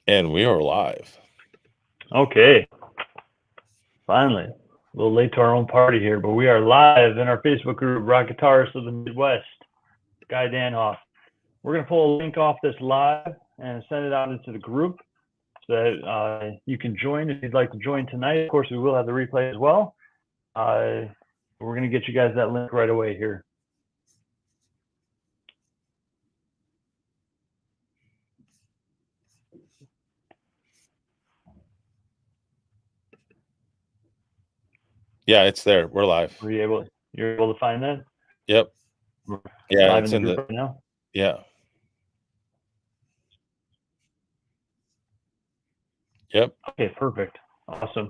And we are live. Okay, finally. A little late to our own party here, but we are live in our Facebook group, Rock Guitarists of the Midwest, Guy Danhoff. We're going to pull a link off this live and send it out into the group so that you can join if you'd like to join tonight. Of course, we will have the replay as well. We're going to get you guys that link right away here. Yeah, it's there. We're live. Were you able? You're able to find that? Yep. We're Yeah, live it's in the in group the right now. yeah. Yep. Okay, perfect. Awesome.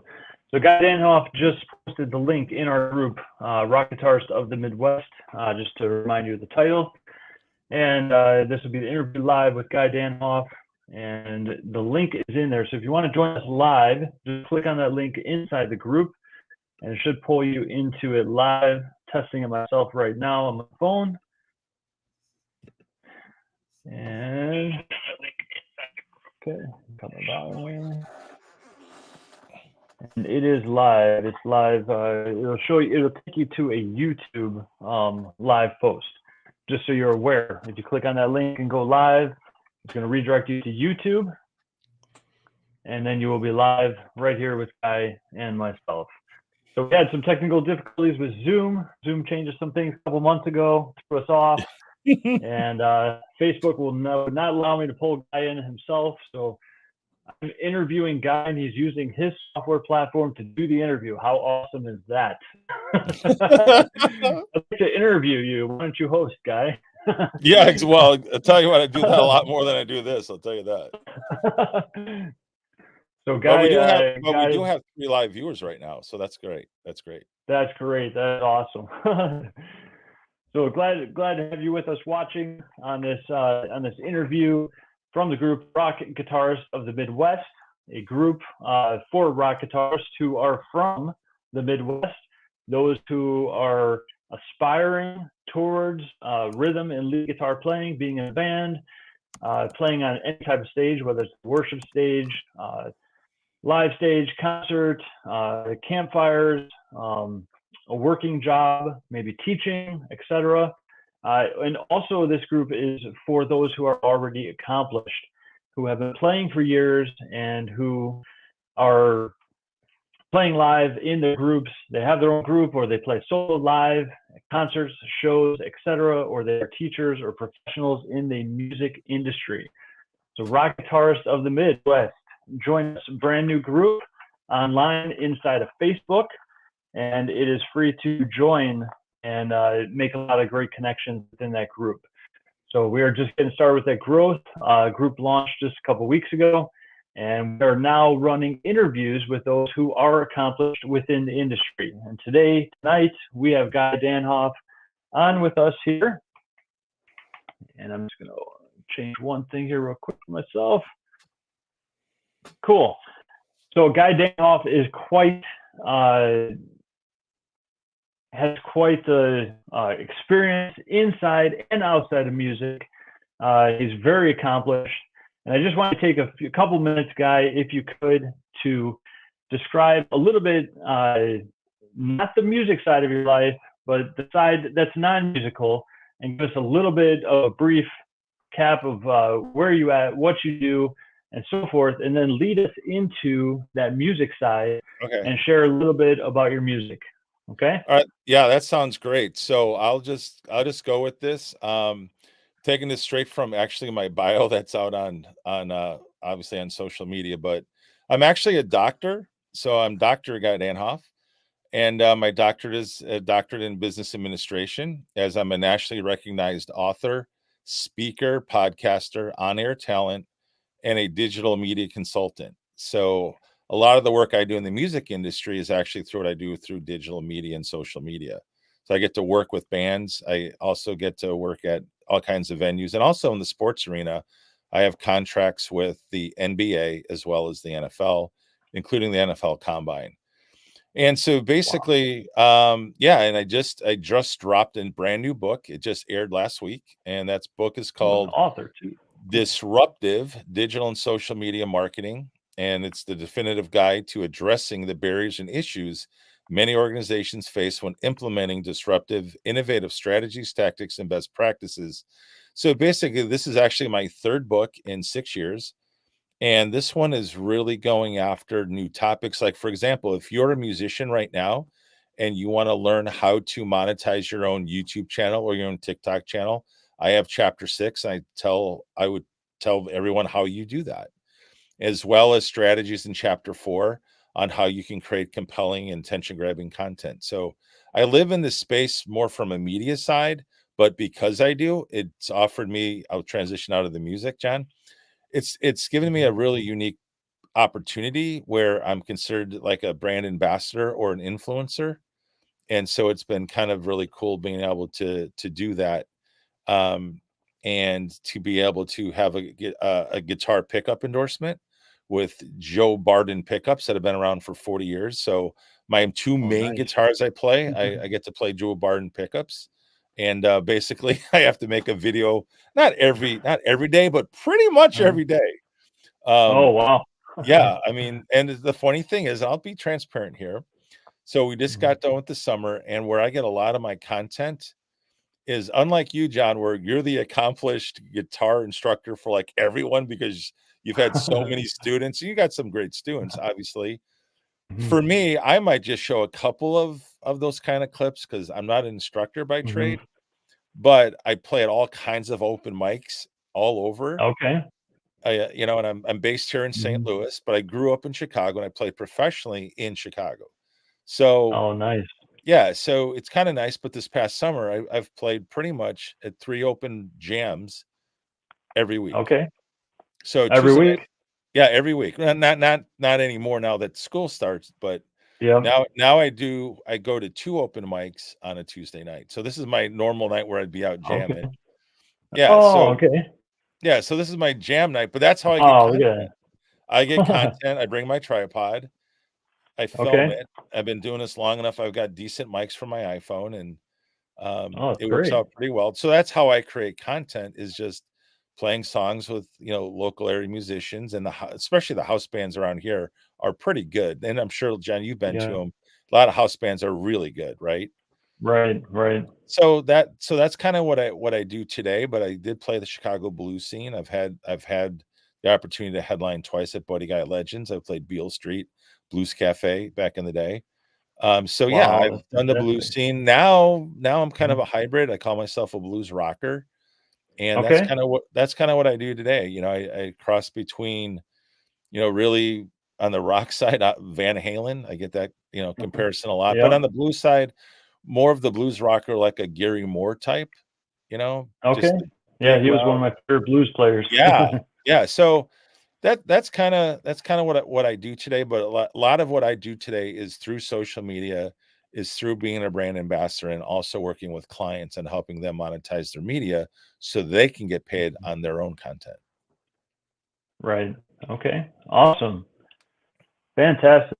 So Guy Danhoff just posted the link in our group, Rock Guitarist of the Midwest, just to remind you of the title. And this will be the interview live with Guy Danhoff. And the link is in there. So if you want to join us live, just click on that link inside the group, and it should pull you into it live. Testing it myself right now on my phone. And okay, coming by. And it is live. It's live. It'll show you. It'll take you to a YouTube live post, just so you're aware. If you click on that link and go live, it's going to redirect you to YouTube, and then you will be live right here with Guy and myself. So we had some technical difficulties with Zoom. Zoom changes some things a couple months ago, threw us off, and Facebook will not allow me to pull Guy in himself. So I'm interviewing Guy, and he's using his software platform to do the interview. How awesome is that? I'd like to interview you. Why don't you host, Guy? Yeah, well, I'll tell you what, I do that a lot more than I do this. I'll tell you that. So, But we Guy, do have 3 live viewers right now, so that's great. That's great. that's great. That's awesome. So glad to have you with us watching on this interview from the group Rock Guitarists of the Midwest, a group for rock guitarists who are from the Midwest, those who are aspiring towards rhythm and lead guitar playing, being in a band, playing on any type of stage, whether it's worship stage, live stage, concert, campfires, a working job, maybe teaching, etc. And also, this group is for those who are already accomplished, who have been playing for years and who are playing live in their groups. They have their own group, or they play solo live, concerts, shows, etc., or they are teachers or professionals in the music industry. So, rock guitarists of the Midwest, join us, brand new group online inside of Facebook, and it is free to join and make a lot of great connections within that group. So we are just getting started with that growth. Group launched just a couple weeks ago, and we are now running interviews with those who are accomplished within the industry. And tonight, we have Guy Danhoff on with us here. And I'm just going to change one thing here real quick for myself. Cool. So Guy Danhoff is has quite the experience inside and outside of music. He's very accomplished, and I just want to take a couple minutes, Guy, if you could, to describe a little bit, not the music side of your life, but the side that's non-musical, and give us a little bit of a brief cap of where you at, what you do, and so forth, and then lead us into that music side Okay. and share a little bit about your music. Okay. All right. Yeah, that sounds great. So I'll just go with this. Taking this straight from actually my bio that's out on obviously on social media, but I'm actually a doctor. So I'm Dr. Guy Danhoff, and my doctorate is a doctorate in business administration, as I'm a nationally recognized author, speaker, podcaster, on-air talent, and a digital media consultant. So a lot of the work I do in the music industry is actually through what I do through digital media and social media. So I get to work with bands. I also get to work at all kinds of venues, and also in the sports arena. I have contracts with the NBA as well as the NFL, including the NFL Combine. And so basically, yeah, and I just dropped a brand new book. It just aired last week, and that book is You're an called author too. Disruptive Digital and Social Media Marketing, and it's the definitive guide to addressing the barriers and issues many organizations face when implementing disruptive, innovative strategies, tactics, and best practices. So basically, this is actually my third book in 6 years. And this one is really going after new topics. Like, for example, if you're a musician right now and you want to learn how to monetize your own YouTube channel or your own TikTok channel, I have chapter 6. I would tell everyone how you do that, as well as strategies in chapter 4 on how you can create compelling and attention grabbing content. So I live in this space more from a media side, but because I do, it's offered me, I'll transition out of the music, John. It's given me a really unique opportunity where I'm considered like a brand ambassador or an influencer. And so it's been kind of really cool being able to do that, um, and to be able to have a guitar pickup endorsement with Joe Barden pickups that have been around for 40 years. So my two Oh, main nice. guitars I play, I get to play Joe Barden pickups. And basically I have to make a video not every day, but pretty much Uh, every day. oh, Um, wow. yeah, I mean, and the funny thing is, I'll be transparent here. So we just Mhm. got done with the summer, and where I get a lot of my content is unlike you, John, where you're the accomplished guitar instructor for like everyone because you've had so many students. You got some great students, obviously. Mhm. For me, I might just show a couple of those kind of clips because I'm not an instructor by Mhm. trade, but I play at all kinds of open mics all over. Okay. And I'm based here in St. Mhm. Louis, but I grew up in Chicago and I played professionally in Chicago. So Oh, nice. yeah, so it's kind of nice. But this past summer, I've played pretty much at 3 open jams every week. Okay. So Every Tuesday night, week? yeah, every week. Not anymore now that school starts, but Yep. now I go to 2 open mics on a Tuesday night. So this is my normal night where I'd be out jamming. Okay. Yeah, Oh, so okay. yeah, so this is my jam night, but that's how I get Oh, look content. at I get that. content. I bring my tripod. I film Okay. it. I've been doing this long enough. I've got decent mics for my iPhone, and Oh, that's it works great. out pretty well. So that's how I create content, is just playing songs with local area musicians, and especially the house bands around here are pretty good. And I'm sure, John, you've been to Yeah. them. A lot of house bands are really good, right? Right, right. So that's kind of what I do today. But I did play the Chicago blues scene. I've had the opportunity to headline twice at Buddy Guy Legends. I played Beale Street Blues Cafe back in the day. So yeah, Wow, I've that's done the blues fantastic. scene. Now I'm kind of Mhm. a hybrid. I call myself a blues rocker, and that's Okay. kind of what I do today. I cross between, really on the rock side, Van Halen. I get that, comparison a lot, but Yep. on the blues side, more of the blues rocker, like a Gary Moore type, Okay. just the Yeah, big he was one loud. of my favorite blues players. Yeah, yeah. So that's kind of what I do today. But a lot of what I do today is through social media, is through being a brand ambassador, and also working with clients and helping them monetize their media so they can get paid on their own content. Right. Okay. Awesome. Fantastic.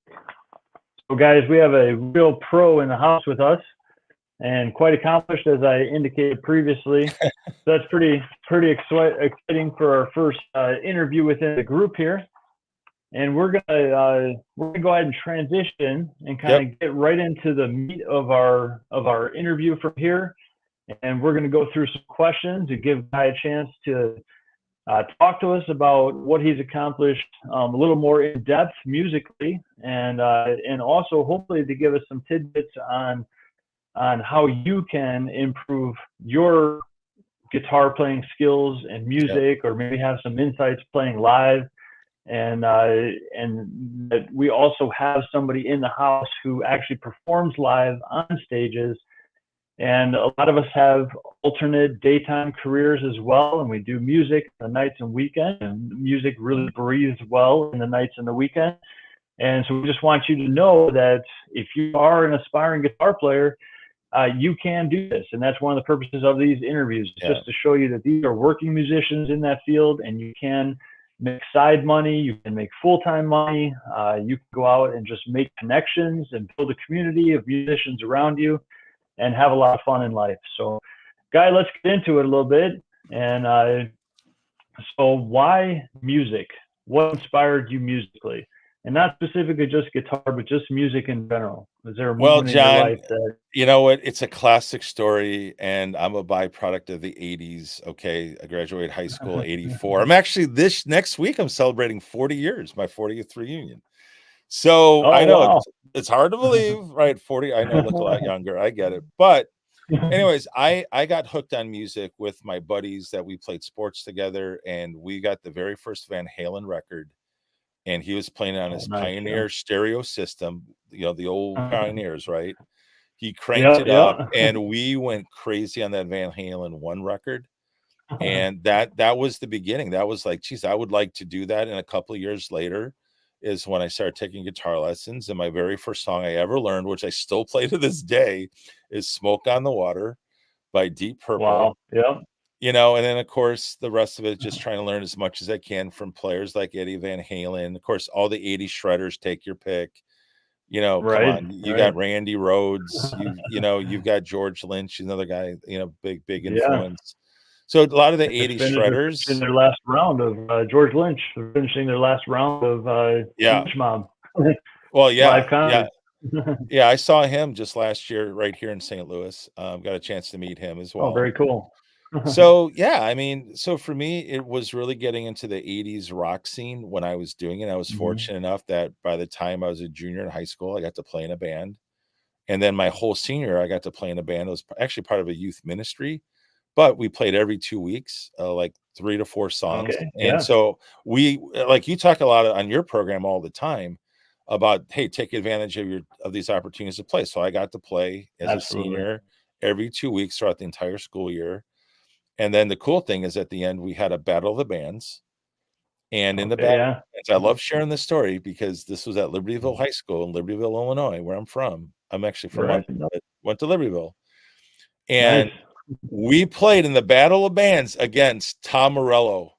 So, guys, we have a real pro in the house with us, and quite accomplished, as I indicated previously. So that's pretty exciting for our first interview within the group here. And we're gonna go ahead and transition and Yep. kind of get right into the meat of our interview from here. And we're gonna go through some questions to give Guy a chance to talk to us about what he's accomplished a little more in depth musically, and also hopefully to give us some tidbits on how you can improve your guitar playing skills and Yep. music, or maybe have some insights playing live. And that we also have somebody in the house who actually performs live on stages. And a lot of us have alternate daytime careers as well, and we do music the nights and weekends, and music really breathes well in the nights and the weekend. And so we just want you to know that if you are an aspiring guitar player, you can do this. And that's one of the purposes of these interviews, Yeah. just to show you that these are working musicians in that field, and you can make side money, you can make full-time money, you can go out and just make connections and build a community of musicians around you and have a lot of fun in life. So, Guy, let's get into it a little bit. And So why music? What inspired you musically? And not specifically just guitar, but just music in general. Was there a Well, moment in your John, life that you know what? It's a classic story, and I'm a byproduct of the 80s. Okay. I graduated high school 84. I'm actually this next week, I'm celebrating 40 years, my 40th reunion. So I Oh know wow. it's hard to believe, right? 40, I know I look a lot younger. I get it. But anyways, I got hooked on music with my buddies that we played sports together, and we got the very first Van Halen record, and he was playing it on Oh his nice, yeah. Pioneer stereo system, the old Pioneers, right? He cranked Yeah, it up, yeah. and we went crazy on that Van Halen 1 record, and that was the beginning. That was like, geez, I would like to do that. And a couple of years later is when I started taking guitar lessons, and my very first song I ever learned, which I still play to this day, is "Smoke on the Water" by Deep Purple. Wow. Yeah. And then, of course, the rest of it, just trying to learn as much as I can from players like Eddie Van Halen. Of course, all the 80s shredders, take your pick. Come Right, on, you right. got Randy Rhoads, you've got George Lynch, another guy, big Yeah. influence. So a lot of the They're 80s finishing shredders. their last round of George Lynch. They're finishing their last round of Yeah. Lynch Mob Well, live yeah, yeah, concert. yeah. I saw him just last year right here in St. Louis. Got a chance to meet him as Oh, well. very cool. So yeah, I mean, so for me, it was really getting into the 80s rock scene when I was doing it. I was Mhm. fortunate enough that by the time I was a junior in high school, I got to play in a band. And then my whole senior, I got to play in a band. It was actually part of a youth ministry, but we played every 2 weeks, like 3 to 4 songs. Okay. And Yeah. so like you talk a lot on your program all the time about, hey, take advantage of these opportunities to play. So I got to play as a Absolutely. senior every 2 weeks throughout the entire school year. And then the cool thing is at the end, we had a battle of the bands. And in the Okay. battle Yeah. of the bands, I love sharing this story because this was at Libertyville High School in Libertyville, Illinois, where I'm from. I'm actually from Right. Montana, but went to Libertyville. Nice. And we played in the battle of bands against Tom Morello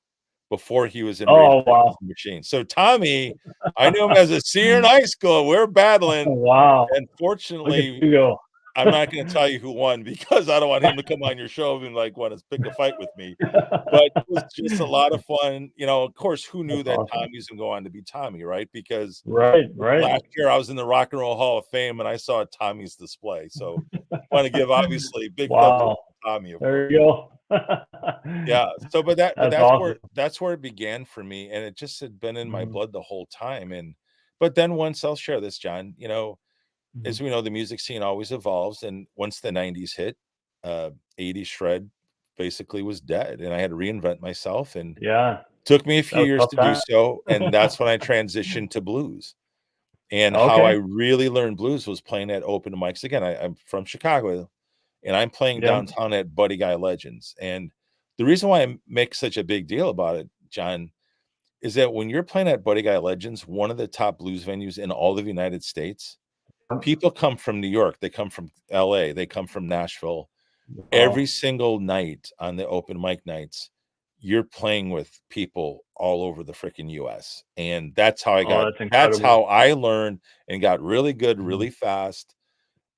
before he was in Rage Oh Against wow. the Machine. So Tommy, I knew him as a senior in high school. We're battling, Wow. and Look at fortunately, you go. I'm not going to tell you who won because I don't want him to come on your show and like want to pick a fight with me. But it was just a lot of fun. Of course, who knew That's that awesome. Tommy's gonna go on to be Tommy, right? Because Right. Right. last year I was in the Rock and Roll Hall of Fame and I saw Tommy's display. So want to give obviously big thumbs up Wow. to Tommy, of course. There you go. Yeah. So but That's that's awesome. where it began for me. And it just had been in my Mhm. blood the whole time. And but then once I'll share this, John, Mhm. as we know, the music scene always evolves. And once the 90s hit, 80s shred basically was dead. And I had to reinvent myself, and Yeah. took me a That few was a years tough to do time. so. And that's when I transitioned to blues. And how I Okay. really learned blues was playing at open mics. Again, I'm from Chicago, and I'm playing Yeah. downtown at Buddy Guy Legends. And the reason why I make such a big deal about it, John, is that when you're playing at Buddy Guy Legends, one of the top blues venues in all of the United States, people come from New York, they come from LA, they come from Nashville. Every Wow. single night on the open mic nights, you're playing with people all over the freaking US. And Oh, that's that's incredible. how I learned and got really good Mhm. really fast.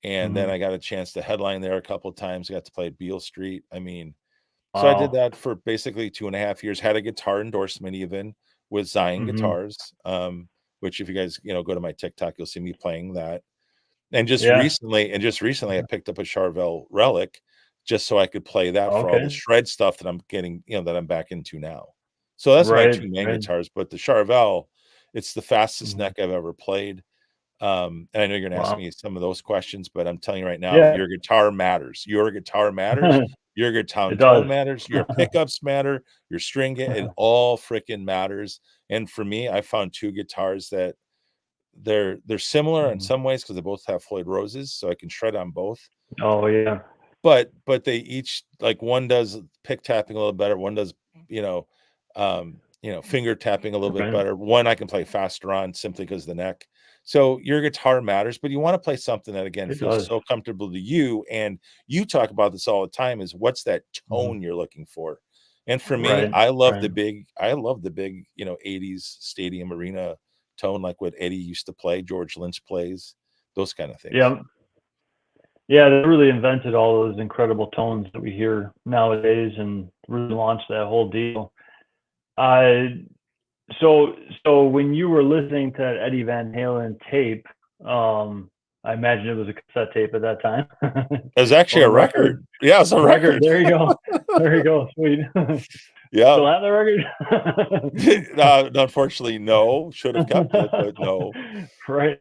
And then Mhm. I got a chance to headline there a couple of times. I got to play at Beale Street. I mean, so I did Wow. that for basically 2.5 years, had a guitar endorsement even with Zion Mhm. Guitars, which if you guys, go to my TikTok, you'll see me playing that. Yeah. Just recently, I picked up a Charvel Relic just so I could play that for all the Okay. shred stuff that I'm getting, that I'm back into now. So that's my Right. 2 main Right. guitars, but the Charvel, it's the fastest Mhm. neck I've ever played. And I know you're gonna ask Wow. me some of those questions, but I'm telling you right now, Yeah. your guitar matters. Your guitar matters. Your guitar It does. tone matters. Your pickups matter. Your string, it all freaking matters. And for me, I found 2 guitars that they're similar in Mhm. some ways because they both have Floyd Roses, so I can shred on both. Oh, yeah. But they each, like, one does pick tapping a little better, one does, you know, finger tapping a little bit Right. better. One I can play faster on simply because the neck. So your guitar matters, but you want to play something that again It feels does. so comfortable to you. And you talk about this all the time is what's that Mhm. tone you're looking for? And for me, Right. Right. I love the big, 80s stadium arena tone, like what Eddie used to play, George Lynch plays, those kind of things. Yeah. Yeah, they really invented all those incredible tones that we hear nowadays and really launched that whole deal. Uh, so when you were listening to that Eddie Van Halen tape, I imagine it was a cassette tape at that time, It was actually or a a record. record. Yeah, it was a Record. record. There you go. There you go. Sweet. Yeah. Still have the record? Unfortunately, no. Should have kept it, but no. Right.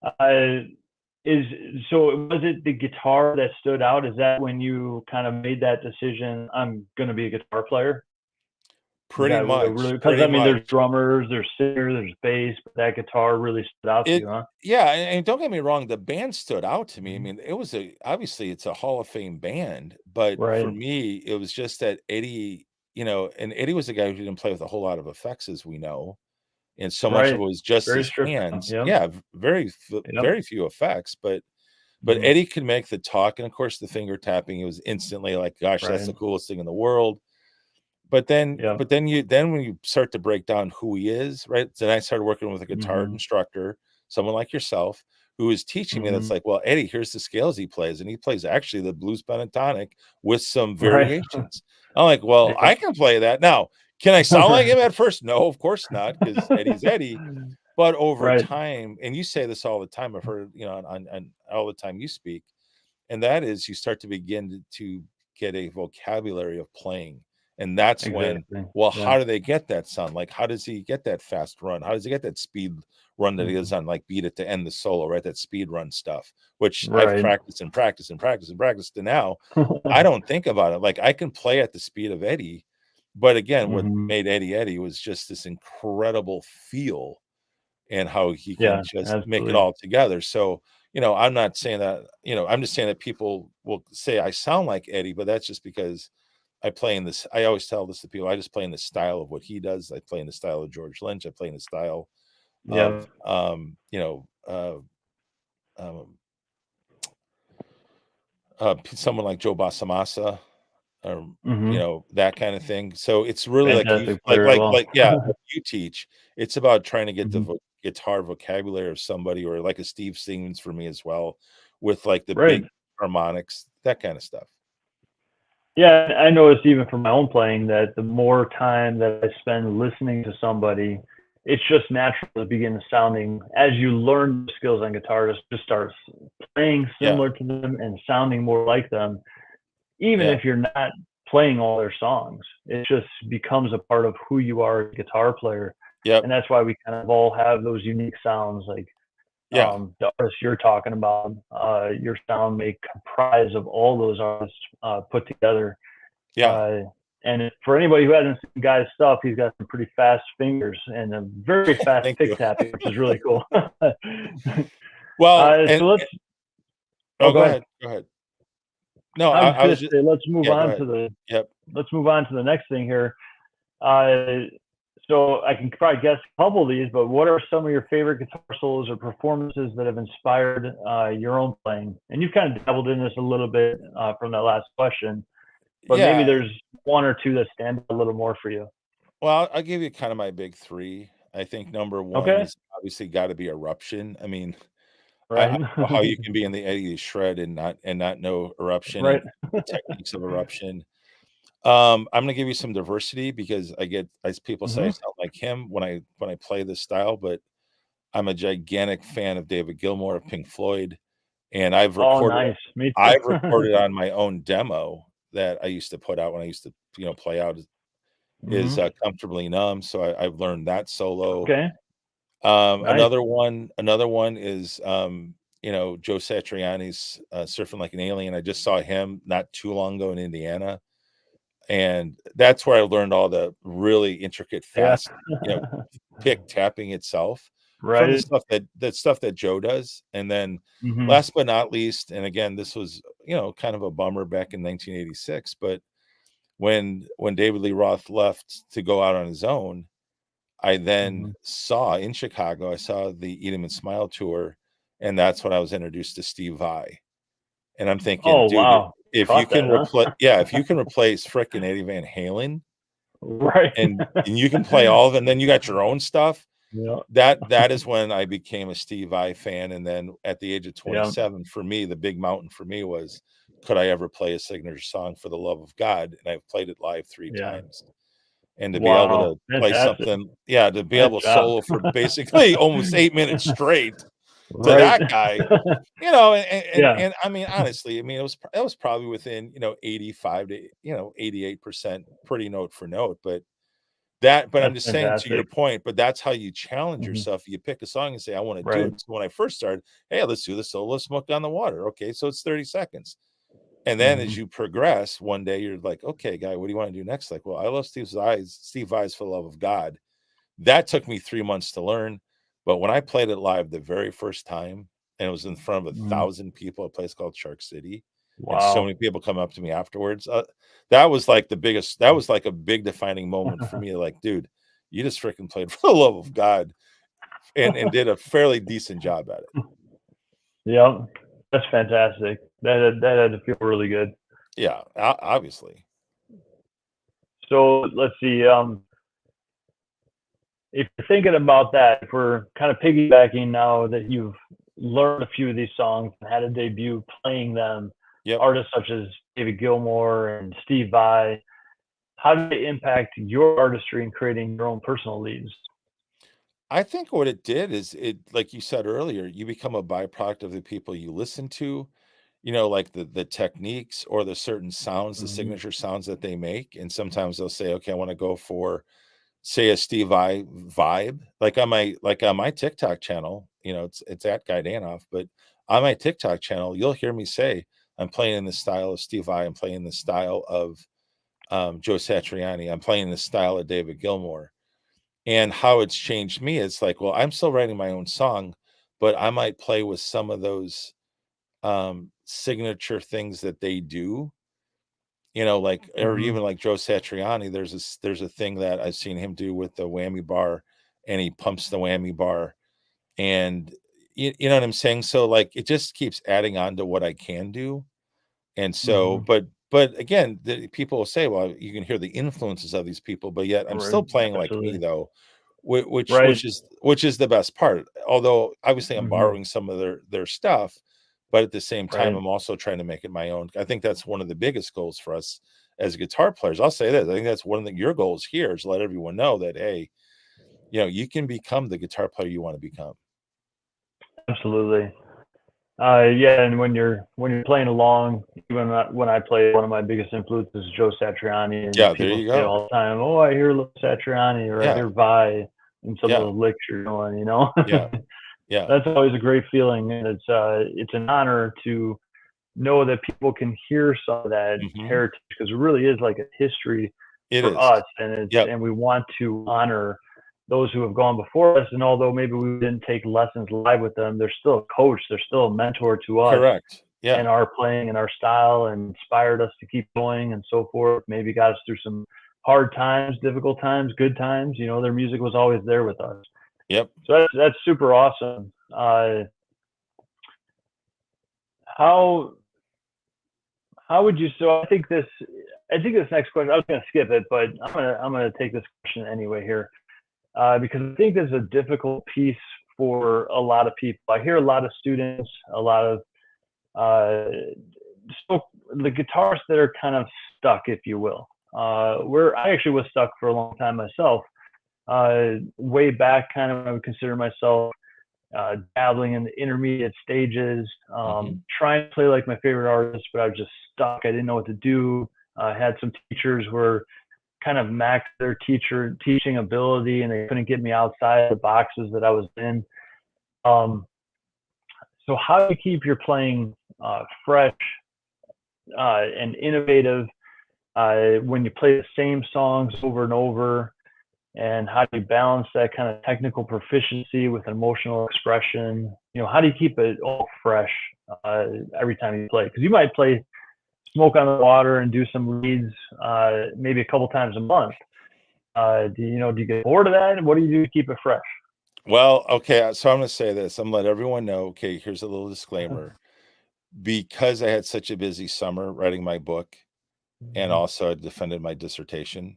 Uh, is so was it the guitar that stood out? Is that when you kind of made that decision? I'm going to be a guitar player. Is Pretty that what much, really? Because pretty I mean, there's much. drummers, there's singers, there's bass, but that guitar really stood out to It you, huh? Yeah, and don't get me wrong, the band stood out to me. I Mhm. mean, it was obviously it's a Hall of Fame band, but for Right. me, it was just that Eddie, and Eddie was a guy who didn't play with a whole lot of effects, as we know, and so much of Right. it was just Very his stripped down. hands. Yep. Yeah, Yep. very few effects, but Mhm. Eddie could make the talk, and of course, the finger tapping. It was instantly like, "Gosh, that's Right. the coolest thing in the world." But then Yep. but then when you start to break down who he is, right? Then I started working with a guitar Mhm. instructor, someone like yourself, who is teaching me that's Mhm. like, "Well, Eddie, here's the scales he plays," and he plays actually the blues pentatonic with some Right. variations. I'm like, "Well, Yep. I can play that." Now, can I sound like him at first? No, of course not, because Eddie's Eddie. But over Right. time, and you say this all the time, I've heard, on all the time you speak, and that is you start to begin to get a vocabulary of playing. And that's when, Exactly. well, Yeah. how do they get that sound? Like, how does he get that fast run? How does he get that speed run that he does Mhm. on like Beat It to End the Solo, right? That speed run stuff, which I've Right. practiced and practiced and practiced and practiced. And now I don't think about it. Like, I can play at the speed of Eddie. But again, what Mhm. made Eddie Eddie was just this incredible feel and how he can Yeah, just make it absolutely. all together. So, I'm not saying that, I'm just saying that people will say I sound like Eddie, but that's just because I always tell this to people, I just play in the style of what he does. I play in the style of George Lynch. I play in the style of, Yeah. um, someone like Joe Basamasa, or, Mhm. that kind of thing. So it's really like you, Fantastic player as well. yeah, like you teach. It's about trying to get the Mhm. guitar vocabulary of somebody, or like a Steve Stevens for me as well, with like the Right. big harmonics, that kind of stuff. Yeah, I noticed even from my own playing that the more time that I spend listening to somebody, it's just natural to begin sounding as you learn skills on guitar, just start playing Yeah, similar to them and sounding more like them, even yeah, if you're not playing all their songs. It just becomes a part of who you are as a guitar player. yep, And that's why we kind of all have those unique sounds. Like yeah, the artists you're talking about, your sound may comprise of all those artists put together. yeah. Uh, and for anybody who hasn't seen Guy's stuff, he's got some pretty fast fingers and a very fast Thank you. pick tapping, which is really cool. Well, So let's. Oh, oh, go go ahead. ahead, go ahead. No, I was just I gonna was just, say let's move yeah, go on ahead. to the Yep. next thing here. Uh, so I can probably guess a couple of these, but what are some of your favorite guitar solos or performances that have inspired your own playing? And you've kind of dabbled in this a little bit from that last question, but maybe Yeah. there's one or two that stand out a little more for you. Well, I'll give you kind of my big three. I think number one Okay. is obviously got to be Eruption. I mean, I Right. don't know how you can be in the Eddie shred and not know Eruption Right. and the techniques of Eruption. I'm gonna give you some diversity because as people say, I Hmm. sound like him when I play this style, but I'm a gigantic fan of David Gilmour of Pink Floyd, and Oh, nice. Me too. I've recorded on my own demo that I used to put out when I used to, play out is, Hmm. Comfortably Numb, so I've learned that solo. Okay. Nice. Another one is, Joe Satriani's, Surfing Like an Alien. I just saw him not too long ago in Indiana, and that's where I learned all the really intricate, Yeah. fast, you know, pick tapping itself from Right. the stuff that Joe does. And then Hmm. last but not least, and again, this was, kind of a bummer back in 1986, but when David Lee Roth left to go out on his own, I then Hmm. saw in Chicago, I saw the Eat 'Em and Smile tour, and that's when I was introduced to Steve Vai. And I'm thinking, Oh, dude, wow. if you Caught can that, replace, huh? yeah, if you can replace frickin' Eddie Van Halen Right. and you can play all of it, and then you got your own stuff, Yeah. that is when I became a Steve Vai fan. And then at the age of Yeah. 27, for me, the big mountain for me was, could I ever play a signature song, For the Love of God? And I've played it live 3 Yeah. times. and to be able Wow, to play fantastic. something, yeah, to be Nice able to job. solo for basically almost 8 minutes straight to Right. that guy, you know, Yeah, and I mean, honestly, I mean, it was probably within, you know, 85 to, you know, 88% pretty note for note, but I'm that's just saying to your fantastic. point, but that's how you challenge Mhm. yourself. You pick a song and say, I want to do Right. it. So when I first started, hey, let's do the solo Smoke on the Water. Okay, so it's 30 seconds. And then as Mhm. you progress, one day you're like, okay, guy, what do you want to do next? Like, well, I love Steve Vai's For the Love of God. That took me 3 months to learn. But when I played it live the very first time, and it was in front of a Mhm. thousand people, a place called Shark City, and so Wow. many people come up to me afterwards. That was like the biggest, that was like a big defining moment for me. Like, dude, you just freaking played For the Love of God and did a fairly decent job at it. Yep. That's fantastic. That had to feel really good. Yeah, obviously. So let's see. If you're thinking about that, if we're kind of piggybacking now that you've learned a few of these songs and had a debut playing them, Yep. artists such as David Gilmour and Steve Vai, how do they impact your artistry in creating your own personal leads? I think what it did is it, like you said earlier, you become a byproduct of the people you listen to, you know, like the techniques or the certain sounds, the Mhm. signature sounds that they make. And sometimes they'll say, okay, I want to go for, say, a Steve Vai vibe. Like on my TikTok channel, you know, it's at Guy Danhoff, but on my TikTok channel, you'll hear me say, I'm playing in the style of Steve Vai, I'm playing the style of Joe Satriani, I'm playing the style of David Gilmour. And how it's changed me, it's like, well, I'm still writing my own song, but I might play with some of those signature things that they do, you know, like, or Mhm. even like Joe Satriani, there's a thing that I've seen him do with the whammy bar, and he pumps the whammy bar, and you know what I'm saying? So like it just keeps adding on to what I can do. And so, Mhm. but again, people will say, well, you can hear the influences of these people, but yet I'm Right. still playing like me Absolutely. though, Right. which is the best part. Although obviously I'm Mhm. borrowing some of their stuff, but at the same time Right. I'm also trying to make it my own. I think that's one of the biggest goals for us as guitar players. I'll say this. I think that's one of your goals here is let everyone know that, hey, you know, you can become the guitar player you want to become. Absolutely. Yeah, and when you're playing along, even when I play, one of my biggest influences is Joe Satriani, and Yeah, there people you say go. all the time, "Oh, I hear a little Satriani, or I Yeah, hear Vai in some of yeah, those licks you're doing," you know? yeah, yeah. That's always a great feeling, and it's an honor to know that people can hear some of that Hmm. heritage, because it really is like a history It for is. us, and Yep. we want to honor those who have gone before us. And although maybe we didn't take lessons live with them, they're still a coach, they're still a mentor to us Correct. and Yeah. our playing and our style, and inspired us to keep going and so forth. Maybe got us through some hard times, difficult times, good times. You know, their music was always there with us. Yep. So that's super awesome. How how would you? So I think this next question. I was going to skip it, but I'm gonna take this question anyway here, because I think there's a difficult piece for a lot of people. I hear a lot of students, a lot of uh, so the guitarists that are kind of stuck, if you will. Where I actually was stuck for a long time myself. Way back, kind of, I would consider myself dabbling in the intermediate stages, Hmm. trying to play like my favorite artist, but I was just stuck. I didn't know what to do. I had some teachers who were kind of maxed their teaching ability, and they couldn't get me outside the boxes that I was in. Um, so how do you keep your playing fresh and innovative when you play the same songs over and over? And how do you balance that kind of technical proficiency with emotional expression? You know, how do you keep it all fresh uh, every time you play? Because you might play Smoke on the Water and do some reads maybe a couple times a month. Do you get bored of that? What do you do to keep it fresh? Well, okay. So I'm going to say this. I'm going to let everyone know. Okay, here's a little disclaimer. Because I had such a busy summer writing my book, and Mhm. also I defended my dissertation,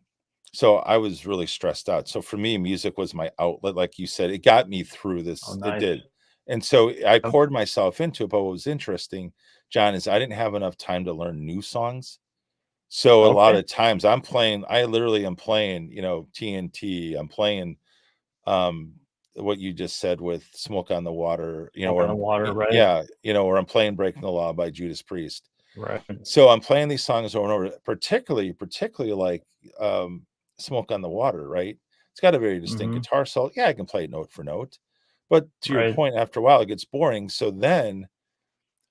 so I was really stressed out. So for me, music was my outlet. Like you said, it got me through Oh, this. It nice. did. And so I Yep. poured myself into it. But what was interesting, John, is I didn't have enough time to learn new songs. So a lot Okay. of times I literally am playing, TNT. I'm playing um what you just said with Smoke on the Water, Smoke or on the Water, right? yeah, or I'm playing Breaking the Law by Judas Priest. Right. So I'm playing these songs over and over, particularly like Smoke on the Water, right? It's got a very distinct Mhm. guitar solo. Yeah, I can play it note for note. But to your Right. point, after a while it gets boring. So then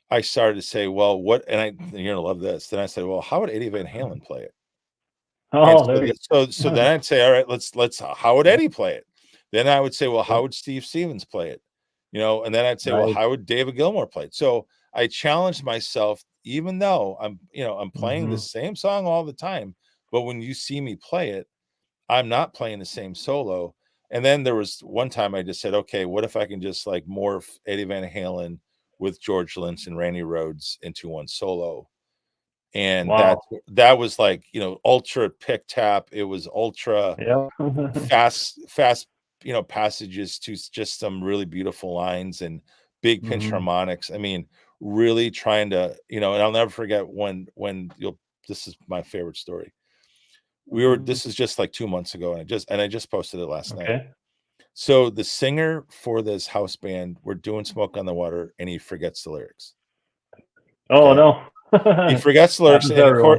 I started to say, well, and you're gonna love this. Then I said, well, how would Eddie Van Halen play it? And Oh, so there you so then go. I'd say, all right, let's how would Yeah. Eddie play it? Then I would say, well, Yep. how would Steve Stevens play it? And then I'd say, well, Right. how would David Gilmour play it? So I challenged myself, even though I'm playing the Mhm. same song all the time, but when you see me play it, I'm not playing the same solo. And then there was one time I just said, okay, what if I can just like morph Eddie Van Halen with George Lynch and Randy Rhoads into one solo? And Wow. that was like, ultra pick tap. It was ultra Yep. fast, passages to just some really beautiful lines and big pinch Mhm. harmonics. I mean, really trying to, and I'll never forget when this is my favorite story. Mhm. This is just like 2 months ago, and I just posted it last night. Okay. So the singer for this house band, we're doing Smoke on the Water, and he forgets the lyrics. Oh, Okay. no. He forgets the lyrics, Happens to and everyone.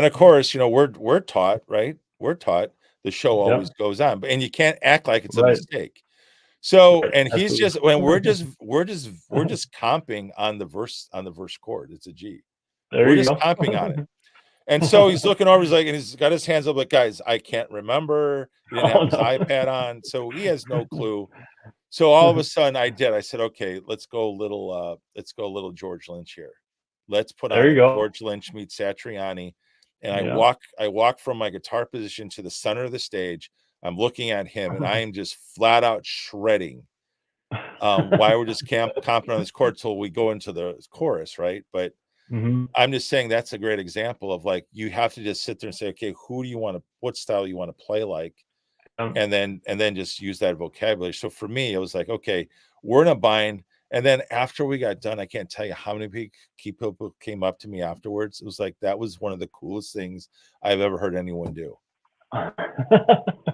of course, we're taught, right? We're taught the show always Yep. goes on, and you can't act like it's a Right. mistake. So, Right. and he's Absolutely. just when we're just comping on the verse chord. It's a G. There We're you just go. comping on it. And so he's looking over, he's like, and he's got his hands up like, guys, I can't remember. He didn't have Oh, his no. iPad on, so he has no clue. So all of a sudden I said, okay, let's go a little George Lynch here. Let's put There on you a go. George Lynch meets Satriani. And I Yeah. walk, I walk from my guitar position to the center of the stage. I'm looking at him and I am just flat out shredding. Why we're just comping on this chord till we go into the chorus, right? But Mhm. I'm just saying that's a great example of like you have to just sit there and say, okay, what style you want to play like, and then just use that vocabulary. So for me, it was like, okay, we're in a bind. And then after we got done, I can't tell you how many people came up to me afterwards. It was like that was one of the coolest things I've ever heard anyone do.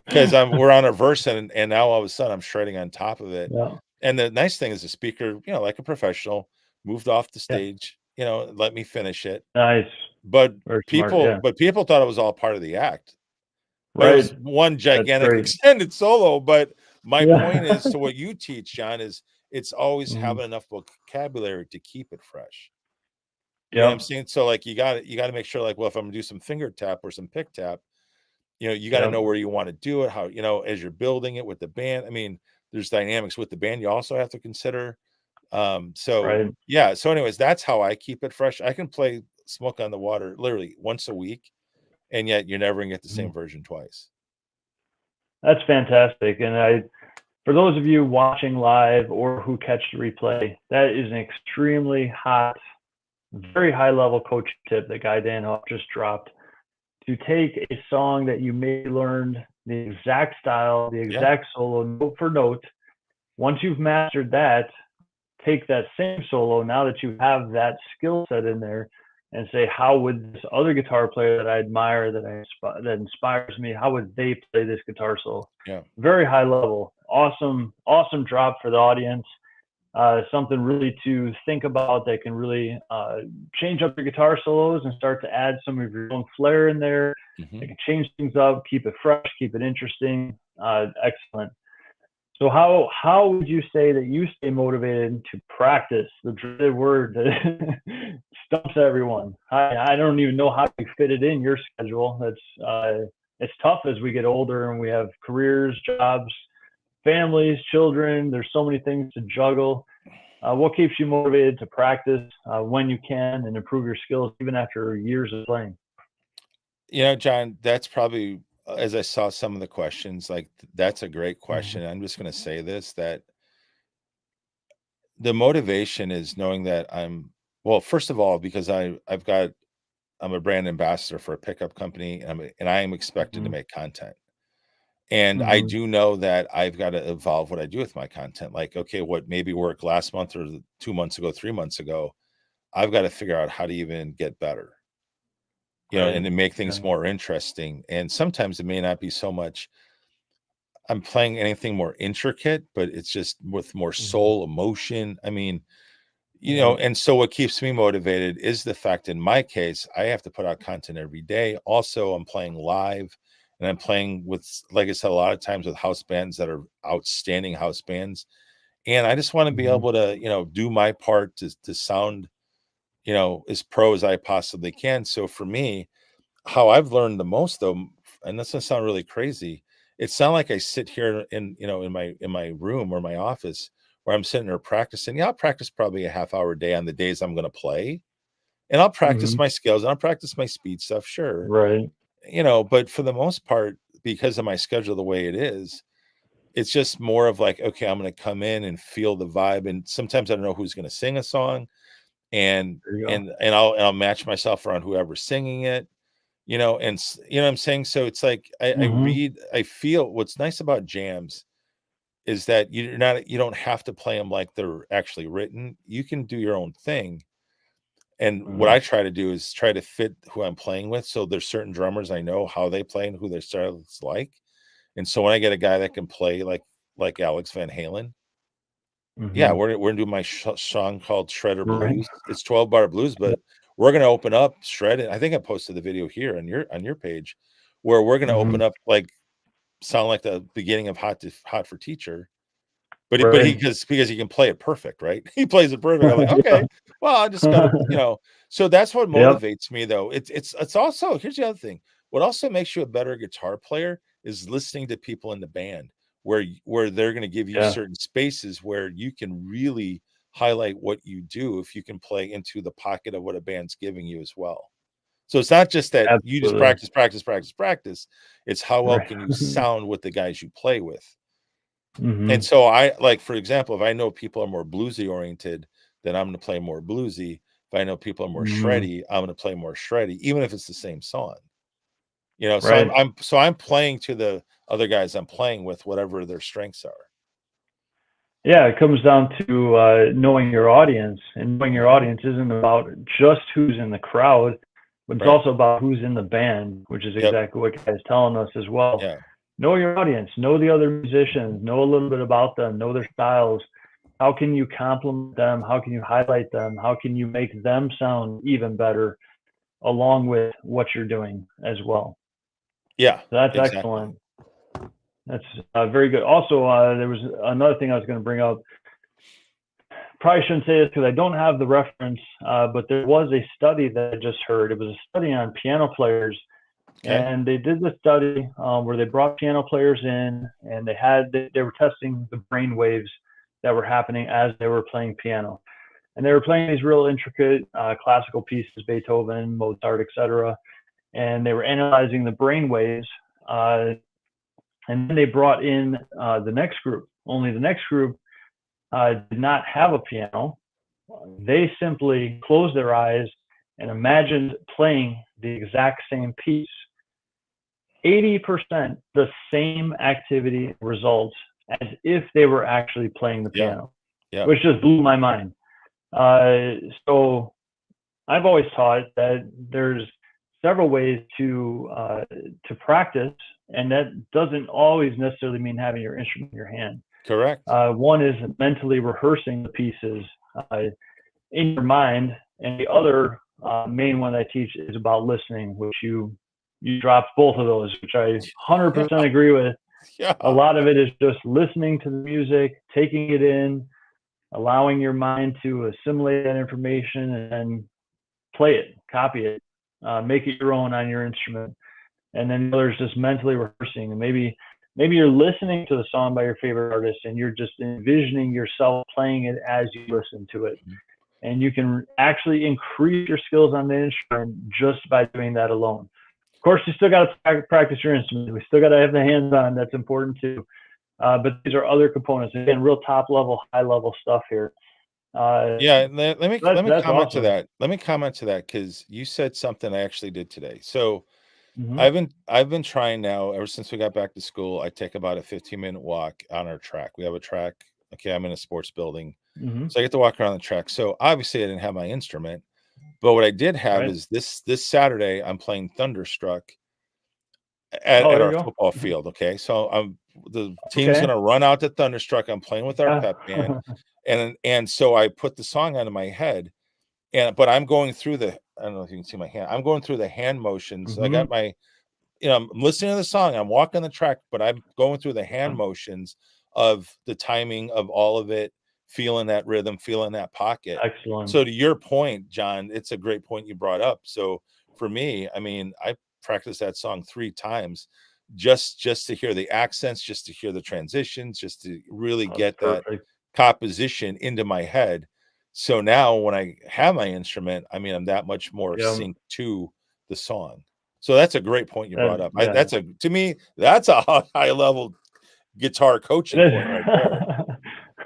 Because we're on a verse and now all of a sudden I'm shredding on top of it. Yeah. And the nice thing is the speaker, like a professional, moved off the Yeah. stage, let me finish it. Nice. But Very smart. people Yeah. but people thought it was all part of the act. But it was Right. one That's gigantic great. extended solo. But my point Yeah. is to what you teach, John, is it's always Mhm. having enough vocabulary to keep it fresh. You know what I'm Yep. saying? So like you gotta make sure, like, well, if I'm gonna do some finger tap or some pick tap, you gotta Yep. know where you want to do it, how, as you're building it with the band. I mean, there's dynamics with the band you also have to consider. So Right. yeah, so anyways, that's how I keep it fresh. I can play Smoke on the Water literally once a week, and yet you're never gonna get the Mhm. same version twice. That's fantastic. And for those of you watching live or who catch the replay, that is an extremely hot, very high level coaching tip that Guy Danhoff just dropped. To take a song that you may learned the exact style, the Yeah. exact solo, note for note. Once you've mastered that, take that same solo, now that you have that skill set in there, and say, how would this other guitar player that I admire, that inspires me, how would they play this guitar solo? Yeah. Very high level. Awesome, awesome drop for the audience. Something really to think about that can really change up your guitar solos and start to add some of your own flair in there. Hmm. It can change things up, keep it fresh, keep it interesting. Excellent. So how would you say that you stay motivated to practice the dreaded word that stumps everyone? I don't even know how you fit it in your schedule. It's tough as we get older and we have careers, jobs, families, children. There's so many things to juggle. What keeps you motivated to practice when you can and improve your skills even after years of playing? John, that's probably, as I saw some of the questions, like that's a great Mhm. question. I'm just going to say this, that the motivation is knowing that well, first of all, because I'm a brand ambassador for a pickup company, and I am expected to Mhm. make content. And I Mhm. do know that I've got to evolve what I do with my content. Like, okay, what maybe worked last month or 2 months ago, 3 months ago, I've got to figure out how to even get better. and to make things Right. more interesting. And sometimes it may not be so much I'm playing anything more intricate, but it's just with more Mhm. soul, emotion. I mean, Right. and so what keeps me motivated is the fact in my case, I have to put out content every day. Also, I'm playing live and I'm playing with, like I said, a lot of times with house bands that are outstanding house bands. And I just want to be Mhm. able to, do my part to sound, as pro as I possibly can. So for me, how I've learned the most though, and this doesn't sound really crazy, it's not like I sit here in my room or my office where I'm sitting there practicing. Yeah, I'll practice probably a half hour a day on the days I'm going to play, and I'll practice Mhm. my skills and I'll practice my speed stuff, sure. Right. But for the most part, because of my schedule the way it is, it's just more of like, okay, I'm going to come in and feel the vibe, and sometimes I don't know who's going to sing a song, and There you go. and I'll match myself around whoever's singing it, what I'm saying? So it's like Mhm. I feel what's nice about jams is that you don't have to play them like they're actually written. You can do your own thing. And what Mhm. I try to do is try to fit who I'm playing with. So there's certain drummers I know how they play and who their style is like. And so when I get a guy that can play like Alex Van Halen, yeah, Mhm. we're gonna do my song called Shredder Right. Blues. It's 12-bar blues, but we're gonna open up shredded. I think I posted the video here on your page, where we're gonna Mhm. open up like sound like the beginning of Hot for Teacher, but he Right. because he can play it perfect, right? He plays it perfect. I'm like, Yeah. okay, well, I just gotta, so that's what Yep. motivates me though. It's also, here's the other thing. What also makes you a better guitar player is listening to people in the band where they're gonna give you Yeah. certain spaces where you can really highlight what you do if you can play into the pocket of what a band's giving you as well. So it's not just that you just Absolutely. practice, practice, practice, practice. It's how well Right. can you sound with the guys you play with. And Mhm. so I like, for example, if I know people are more bluesy oriented, then I'm going to play more bluesy. If I know people are more Mhm. shreddy, I'm going to play more shreddy, even if it's the same song. So I'm Right. I'm so I'm playing to the other guys I'm playing with, whatever their strengths are. Yeah, it comes down to knowing your audience, and knowing your Mhm. audience isn't about just who's in the crowd, but it's Right. also about who's in the band, which is Yep. exactly what Guy is telling us as well. Yeah. Know your audience, know the other Mhm. musicians, know a little bit about them, know their styles. How can you compliment them? How can you highlight them? How can you make them sound even better along with what you're doing as well? Yeah. So that's Exactly. excellent. That's very good. Also, there was another thing I was going to bring up. Probably shouldn't say this because I don't have the reference, but there was a study that I just heard. It was a study on piano players, Okay. and they did the study where they brought piano players in, and they were testing the brain waves that were happening as they were playing piano, and they were playing these real intricate classical pieces, Beethoven, Mozart, etc. And they were analyzing the brain waves, and then they brought in the next group. Only the next group did not have a piano. They simply closed their eyes and imagined playing the exact same piece. 80% the same activity results as if they were actually playing the Yeah. piano, Yeah. which just blew my mind. So I've always taught that there's several ways to practice, and that doesn't always necessarily mean having your instrument in your hand. Correct. One is mentally rehearsing the pieces uh, in your mind, and the other main one I teach is about listening, which you dropped both of those, which I Yeah. 100% agree with. A Yeah. lot of it is just listening to the music, taking it in, allowing your mind to assimilate that information, and then play it, copy it, make it your own on your instrument. And then the other is just mentally rehearsing, and maybe you're listening to the song by your favorite artist, and you're just envisioning yourself playing it as you listen to it, Mhm. and you can actually increase your skills on the instrument just by doing that alone. Of course, you still got to practice your instrument. We still got to have the hands on. That's important too. But these are other components. Again, real top level, high level stuff here. Uh, Yeah, let me that's comment to awesome. that. Let me comment to that because you said something I actually did today. So Hmm. I've been trying now ever since we got back to school. I take about a 15-minute walk on our track. We have a track. Okay, I'm in a sports building, Hmm. so I get to walk around the track. So obviously I didn't have my instrument, But what I did have Right. is this Saturday, I'm playing Thunderstruck Oh, at there you our go. football field. Okay, so the team's Okay. gonna run out to Thunderstruck. I'm playing with our Yeah. pep band, and so I put the song onto my head, but I'm going through the, I don't know if you can see my hand. I'm going through the hand motions. I hmm got my, I'm listening to the song, I'm walking the track, but I'm going through the hand motions of the timing of all of it, feeling that rhythm, feeling that pocket. Excellent. So to your point, John, it's a great point you brought up. So for me, I mean, I practiced that song 3 times just to hear the accents, just to hear the transitions, just to really That's get that perfect. composition into my head. So now when I have my instrument, I mean, I'm that much more Yeah. synced to the song. So that's a great point you brought up. Yeah. That's to me, that's a high level guitar It coaching is. point right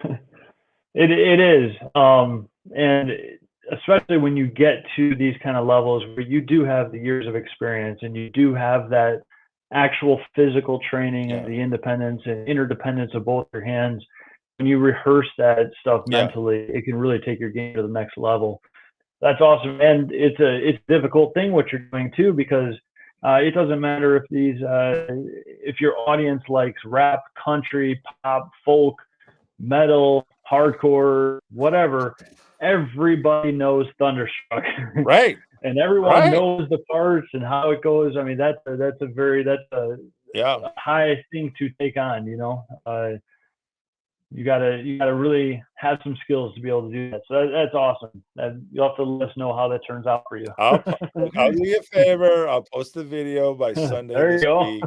there. It is. And especially when you get to these kind of levels where you do have the years of experience and you do have that actual physical training and Yeah. the independence and interdependence of both your hands, when you rehearse that stuff Yeah. mentally, it can really take your game to the next level. That's awesome, and it's a difficult thing what you're doing too, because it doesn't matter if your audience likes rap, country, pop, folk, metal, hardcore, whatever. Everybody knows Thunderstruck, Right. and everyone Right. knows the parts and how it goes. I mean, that's a Yeah. high thing to take on. You gotta really have some skills to be able to do that. So that's awesome. You'll have to let us know how that turns out for you. I'll do you a favor. I'll post the video by Sunday There you this go. week.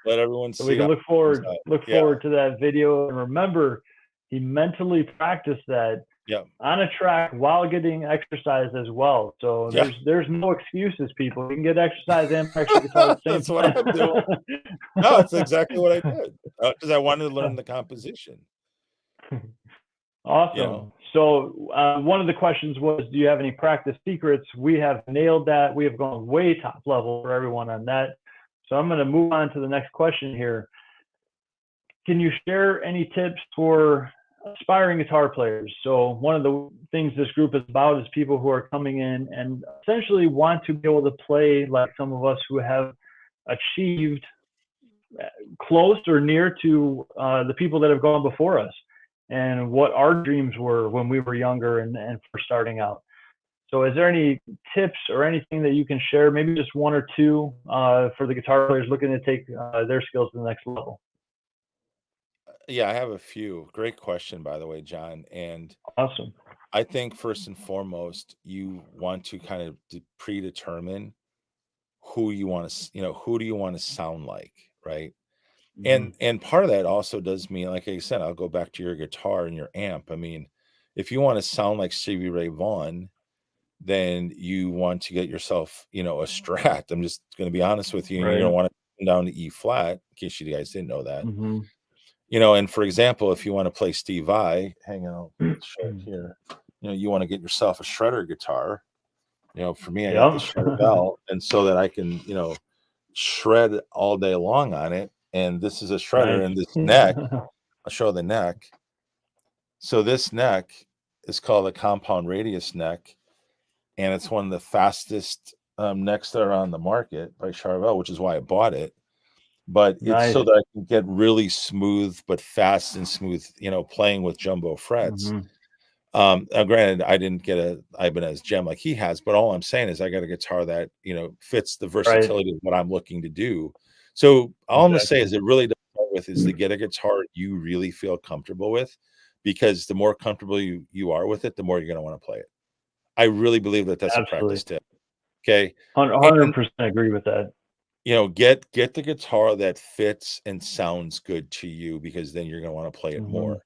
Let everyone So we see can how look it comes forward out. look Yeah. forward to that video. And remember, he mentally practiced that Yeah. on a track while getting exercise as well. So Yeah. there's no excuses, people. You can get exercise and practice guitar at the same That's what time. I'm doing. No, it's exactly what I did because I wanted to learn the composition. You know. Awesome. So one of the questions was, do you have any practice secrets? We have nailed that. We have gone way top level for everyone on that. So I'm going to move on to the next question here. Can you share any tips for aspiring guitar players? So one of the things this group is about is people who are coming in and essentially want to be able to play like some of us who have achieved close or near to the people that have gone before us and what our dreams were when we were younger and for starting out. So is there any tips or anything that you can share, maybe just one or two for the guitar players looking to take their skills to the next level? Yeah, I have a few. Great question, by the way, John. And Awesome. I think first and foremost, you want to kind of predetermine who you want to, who do you want to sound like, right? Mm-hmm. And part of that also does mean, like I said, I'll go back to your guitar and your amp. I mean, if you want to sound like Stevie Ray Vaughan, then you want to get yourself, a Strat. I'm just going to be honest with you. You don't Right. want to come down to E flat, in case you guys didn't know that. Mm-hmm. And for example, if you want to play Steve Vai, hang on, I'll show it here. You want to get yourself a shredder guitar. For me, I got the Yeah. Charvel, and so that I can, shred all day long on it. And this is a shredder, Nice. and this neck, I'll show the neck. So this neck is called a compound radius neck, and it's one of the fastest necks that are on the market by Charvel, which is why I bought it. But it's Nice. so that I can get really smooth, but fast and smooth, playing with jumbo frets. Mm-hmm. Now granted, I didn't get a Ibanez gem like he has, but all I'm saying is I got a guitar that, fits the Right. versatility of what I'm looking to do. So all I'm gonna say Exactly. is it really does start with is to get a guitar you really feel comfortable with, because the more comfortable you are with it, the more you're gonna want to play it. I really believe that that's a Absolutely. practice tip. Okay. 100% agree with that. Get the guitar that fits and sounds good to you, because then you're gonna want to play it Mm-hmm. more.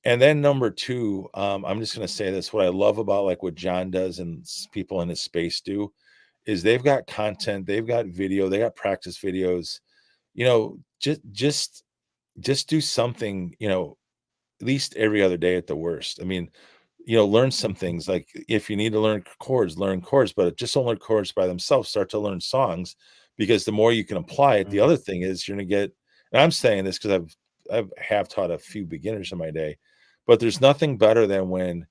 And then number two, I'm just gonna say this: what I love about like what John does and people in his space do is they've got content, they've got video, they got practice videos. Just do something. At least every other day at the worst. I mean, learn some things. Like if you need to learn chords, but just don't learn chords by themselves. Start to learn songs, because the more you can apply it, the Mm-hmm. other thing is you're gonna get, and I'm saying this because I've taught a few beginners in my day, but there's nothing better than when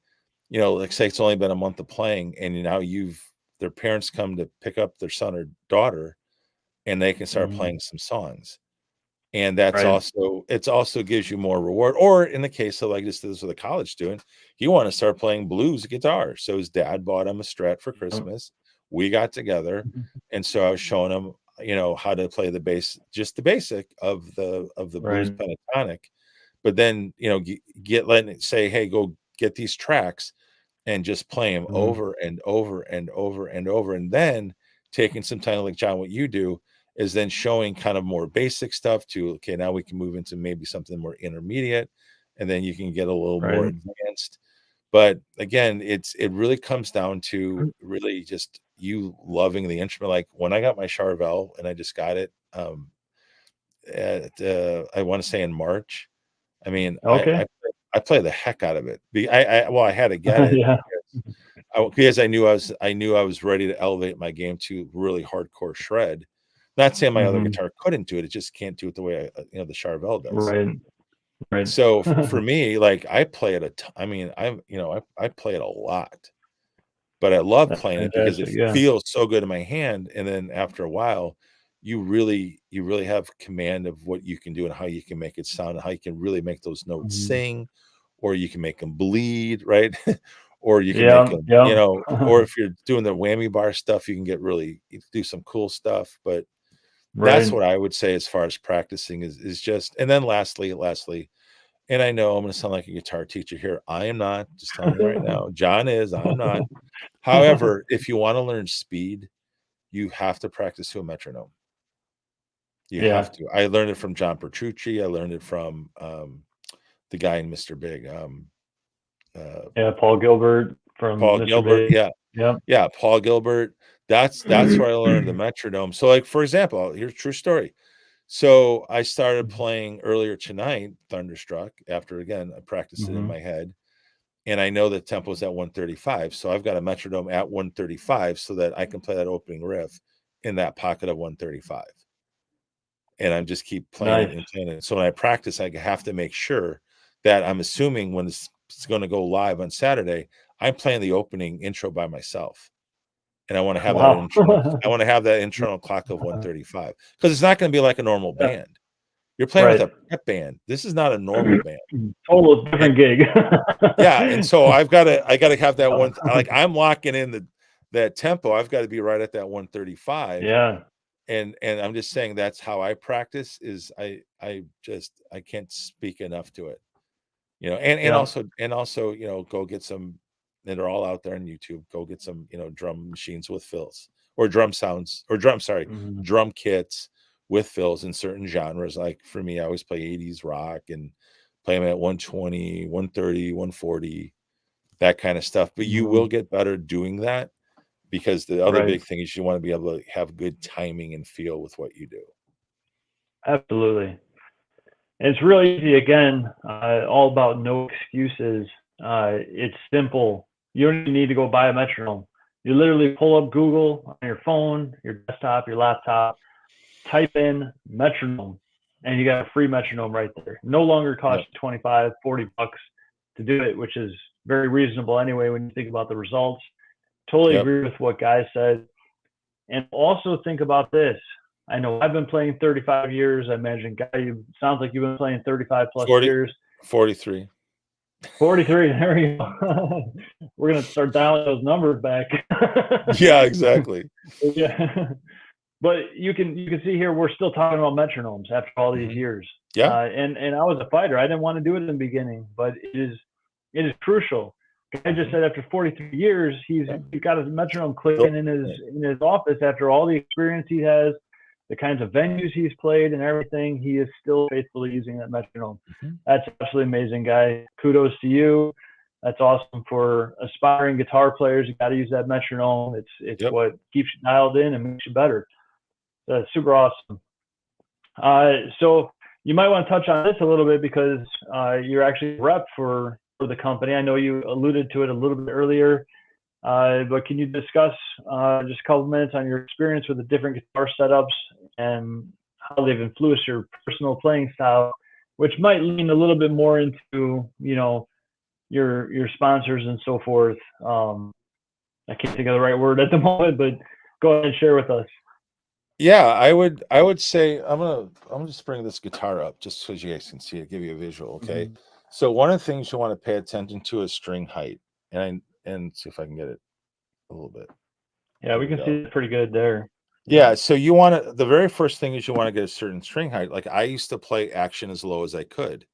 like say it's only been a month of playing, and now their parents come to pick up their son or daughter, and they can start Mhm. playing some songs. And that's Right. also it's also gives you more reward. Or in the case of like this with a college student, he wanted to start playing blues guitar. So his dad bought him a Strat for Yep. Christmas. We got together, and so I was showing him, how to play the bass, just the basic of the blues Right. pentatonic. But then, letting it say, hey, go get these tracks and just play them Mhm. over and over and over and over. And then taking some time, like John, what you do is then showing kind of more basic stuff to, okay, now we can move into maybe something more intermediate, and then you can get a little more Right. advanced. But again, it really comes down to really just you loving the instrument. Like when I got my Charvel, and I just got it, I want to say in March. I mean, Okay. I play the heck out of it. I had to get it Yeah. because I knew I was ready to elevate my game to really hardcore shred. Not saying my other Mhm. guitar couldn't do it; it just can't do it the way the Charvel does. Right. Right. So for me, like I play it I mean, I play it a lot, but I love That's playing it because it fantastic. Yeah. feels so good in my hand. And then after a while, you really have command of what you can do and how you can make it sound and how you can really make those notes Mhm. sing, or you can make them bleed, right? Or you can make Yeah. them, Yeah. or if you're doing the whammy bar stuff, you can do some cool stuff. But that's Right. what I would say as far as practicing is just. And then lastly, and I know I'm going to sound like a guitar teacher here. I am not, just telling you right now. John is, I'm not. However, if you want to learn speed, you have to practice to a metronome. You have Yeah. to. I learned it from John Petrucci. I learned it from the guy in Mr. Big, uh, Yeah. Paul Gilbert from Paul Mr. Gilbert. Big. Yeah, Yep. yeah, Paul Gilbert. That's where I learned the metronome. So, like for example, here's a true story. So I started playing earlier tonight, Thunderstruck. After again, I practiced it in Mhm. my head, and I know the tempo is at 135. So I've got a metronome at 135 so that I can play that opening riff in that pocket of 135. And I just keep playing it Nice. and playing it. So when I practice, I have to make sure that I'm assuming when it's going to go live on Saturday, I'm playing the opening intro by myself. And I want to have that Wow. internal, I want to have that internal clock of 135 because it's not going to be like a normal Yeah. band. You're playing with Right. a pep band. This is not a normal band. Total And different gig. yeah, and so I gotta have that Yeah. one, like I'm locking in that tempo. I've got to be right at that 135. Yeah. And I'm just saying that's how I practice is I can't speak enough to it. And Yeah. also, go get some, and they're all out there on YouTube. Go get some, drum machines with fills or drum sounds or Mhm. drum kits with fills in certain genres. Like for me, I always play 80s rock and play them at 120, 130, 140, that kind of stuff. But you will Mhm. get better doing that because the other Right. big thing is you want to be able to have good timing and feel with what you do. Absolutely. And it's really easy again, all about no excuses. It's simple. You don't even need to go buy a metronome. You literally pull up Google on your phone, your desktop, your laptop, type in metronome, and you got a free metronome right there. No longer costs Yep. you 25, $40 to do it, which is very reasonable anyway when you think about the results. Totally Yep. agree with what Guy said. And also think about this. I know I've been playing 35 years. I imagine Guy, you sounds like you've been playing 35 plus 40, years. 43. 43. There you go. We're gonna start dialing those numbers back. Yeah, exactly. Yeah. But you can see here we're still talking about metronomes after all these Hmm. years. Yeah. And I was a fighter. I didn't want to do it in the beginning, but it is crucial. Guy just Hmm. said after 43 years, he's Yeah. got his metronome Still clicking in his office after all the experience he has, the kinds of venues he's played and everything. He is still faithfully using that metronome. Mhm. That's absolutely amazing, Guy. Kudos to you. That's awesome for aspiring guitar players. You got to use that metronome. It's Yep. what keeps you dialed in and makes you better. That's super awesome. So you might want to touch on this a little bit because you're actually a rep for the company. I know you alluded to it a little bit earlier, but can you discuss just a couple minutes on your experience with the different guitar setups and how they've influenced your personal playing style, which might lean a little bit more into your sponsors and so forth. I can't think of the right word at the moment, but go ahead and share with us. Yeah, I would say I'm just bring this guitar up just so you guys can see it, give you a visual. Okay, Mm-hmm. so one of the things you want to pay attention to is string height, and see if I can get it a little bit. Yeah, There we we can see go. it pretty good there. Yeah. Yeah, so you want to, the very first thing is you want to get a certain string height. Like I used to play action as low as I could.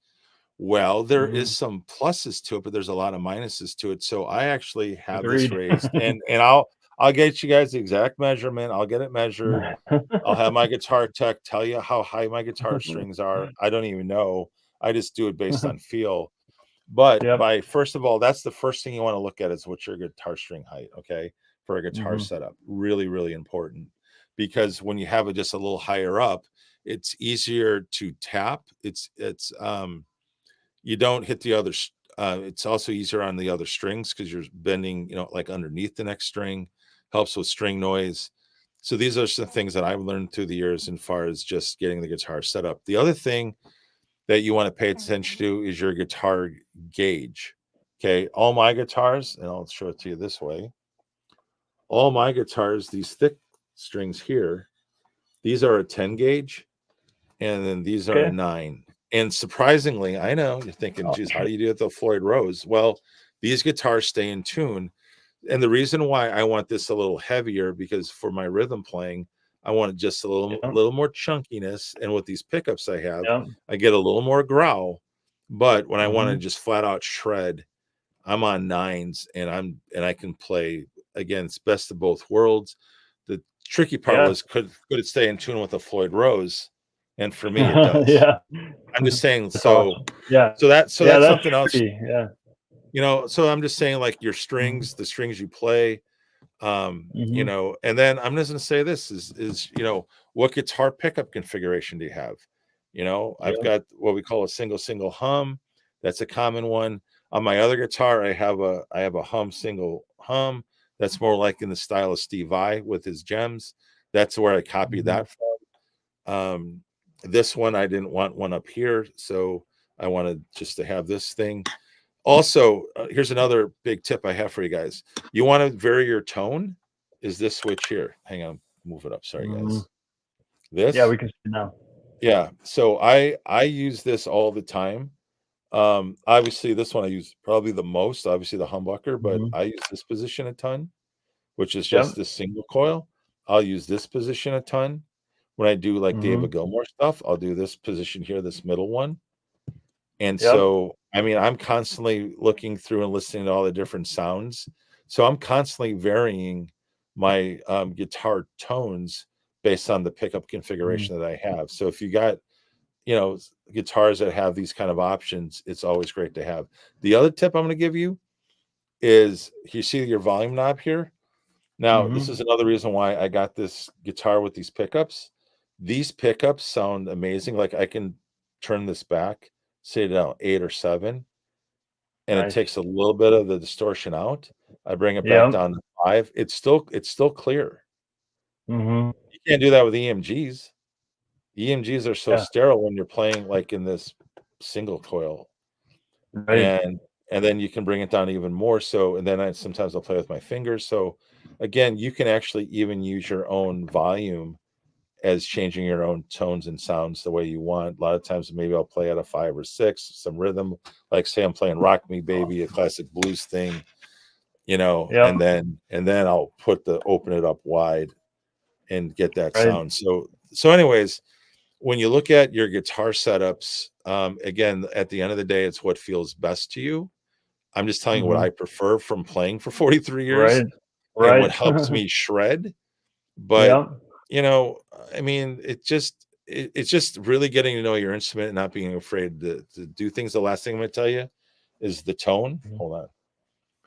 Well, there is Mm-hmm. some pluses to it, but there's a lot of minuses to it. So I actually have this Agreed. raised, and I'll get you guys the exact measurement. I'll get it measured. I'll have my guitar tech tell you how high my guitar strings are. I don't even know. I just do it based on feel. But Yep. by first of all, that's the first thing you want to look at is what's your guitar string height, okay? For a guitar Mm-hmm. setup. Really, really important. Because when you have it just a little higher up, it's easier to tap. It's you don't hit the other it's also easier on the other strings because you're bending, like underneath the next string, helps with string noise. So these are some things that I've learned through the years as far as just getting the guitar set up. The other thing that you want to pay attention to is your guitar gauge. Okay, all my guitars, and I'll show it to you this way. All my guitars, these thick strings here, these are a 10 gauge, and then these are a Okay. 9. And surprisingly, I know you're thinking, Oh, geez, how do you do it the Floyd Rose? Well, these guitars stay in tune. And the reason why I want this a little heavier, because for my rhythm playing, I want just a little yep. little more chunkiness. And with these pickups I have, Yep. I get a little more growl. But when I want to Mm-hmm. just flat out shred, I'm on nines, and I can play, again, it's best of both worlds. The tricky part Yeah. was, could it stay in tune with a Floyd Rose? And for me, it does. Yeah. I'm just saying, That's awesome. Yeah. so Yeah, that's that's something else, tricky. Yeah. so I'm just saying, like, your Mm-hmm. strings, the strings you play, Mm-hmm. and then I'm just gonna say this is what guitar pickup configuration do you have? I've Yep. got what we call a single hum. That's a common one. On my other guitar, I have a hum single hum. That's more like in the style of Steve Vai with his gems. That's where I copied Mm-hmm. that from. This one I didn't want one up here, so I wanted just to have this thing. Also, here's another big tip I have for you guys. You want to vary your tone? Is this switch here? Hang on, move it up. Sorry, Mm-hmm. guys. Yeah, This, we can see now. yeah. So I use this all the time. Obviously, this one I use probably the most. Obviously, the humbucker, but Mm-hmm. I use this position a ton, which is just Yep. this single coil. I'll use this position a ton. When I do like Mm-hmm. David Gilmour stuff, I'll do this position here, this middle one. And Yep. so, I mean, I'm constantly looking through and listening to all the different sounds. So I'm constantly varying my guitar tones based on the pickup Mm-hmm. configuration that I have. So if you got, you know, guitars that have these kind of options, it's always great to have. The other tip I'm going to give you is, you see your volume knob here? Now, this Mm-hmm. is another reason why I got this guitar with these pickups. These pickups sound amazing. Like I can turn this back, say down 8 or 7, and it Nice. takes a little bit of the distortion out. I bring it back Yep. down to 5. It's still clear. Mm-hmm. You can't do that with EMGs. EMGs are so Yeah. sterile when you're playing like in this single coil, Right. and then you can bring it down even more so, and then sometimes I'll play with my fingers. So again, you can actually even use your own volume as changing your own tones and sounds the way you want. A lot of times maybe I'll play at a 5 or 6, some rhythm, like say I'm playing Rock Me Baby, a classic blues thing, Yep. and then I'll open it up wide and get that Right. sound. So anyways, when you look at your guitar setups, again, at the end of the day, it's what feels best to you. I'm just telling you what Mm-hmm. I prefer from playing for 43 years Right. and what Right. helps me shred. But, Yep. you know, I mean, it's just really getting to know your instrument and not being afraid to do things. The last thing I'm going to tell you is the tone. Hold on.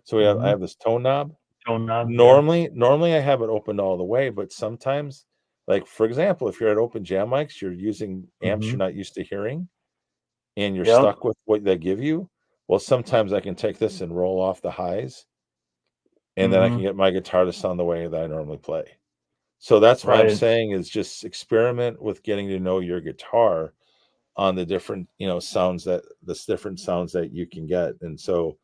So I Mm-hmm. have this tone knob. Tone knob. Yeah. Normally I have it opened all the way, but sometimes, like for example, if you're at open jam mics, you're using amps Mm-hmm. you're not used to hearing, and you're Yep. stuck with what they give you. Well, sometimes I can take this and roll off the highs, and then I can Mm-hmm. get my guitar to sound the way that I normally play. So that's why I'm Right. saying is just experiment with getting to know your guitar on the different, sounds that you can get. And so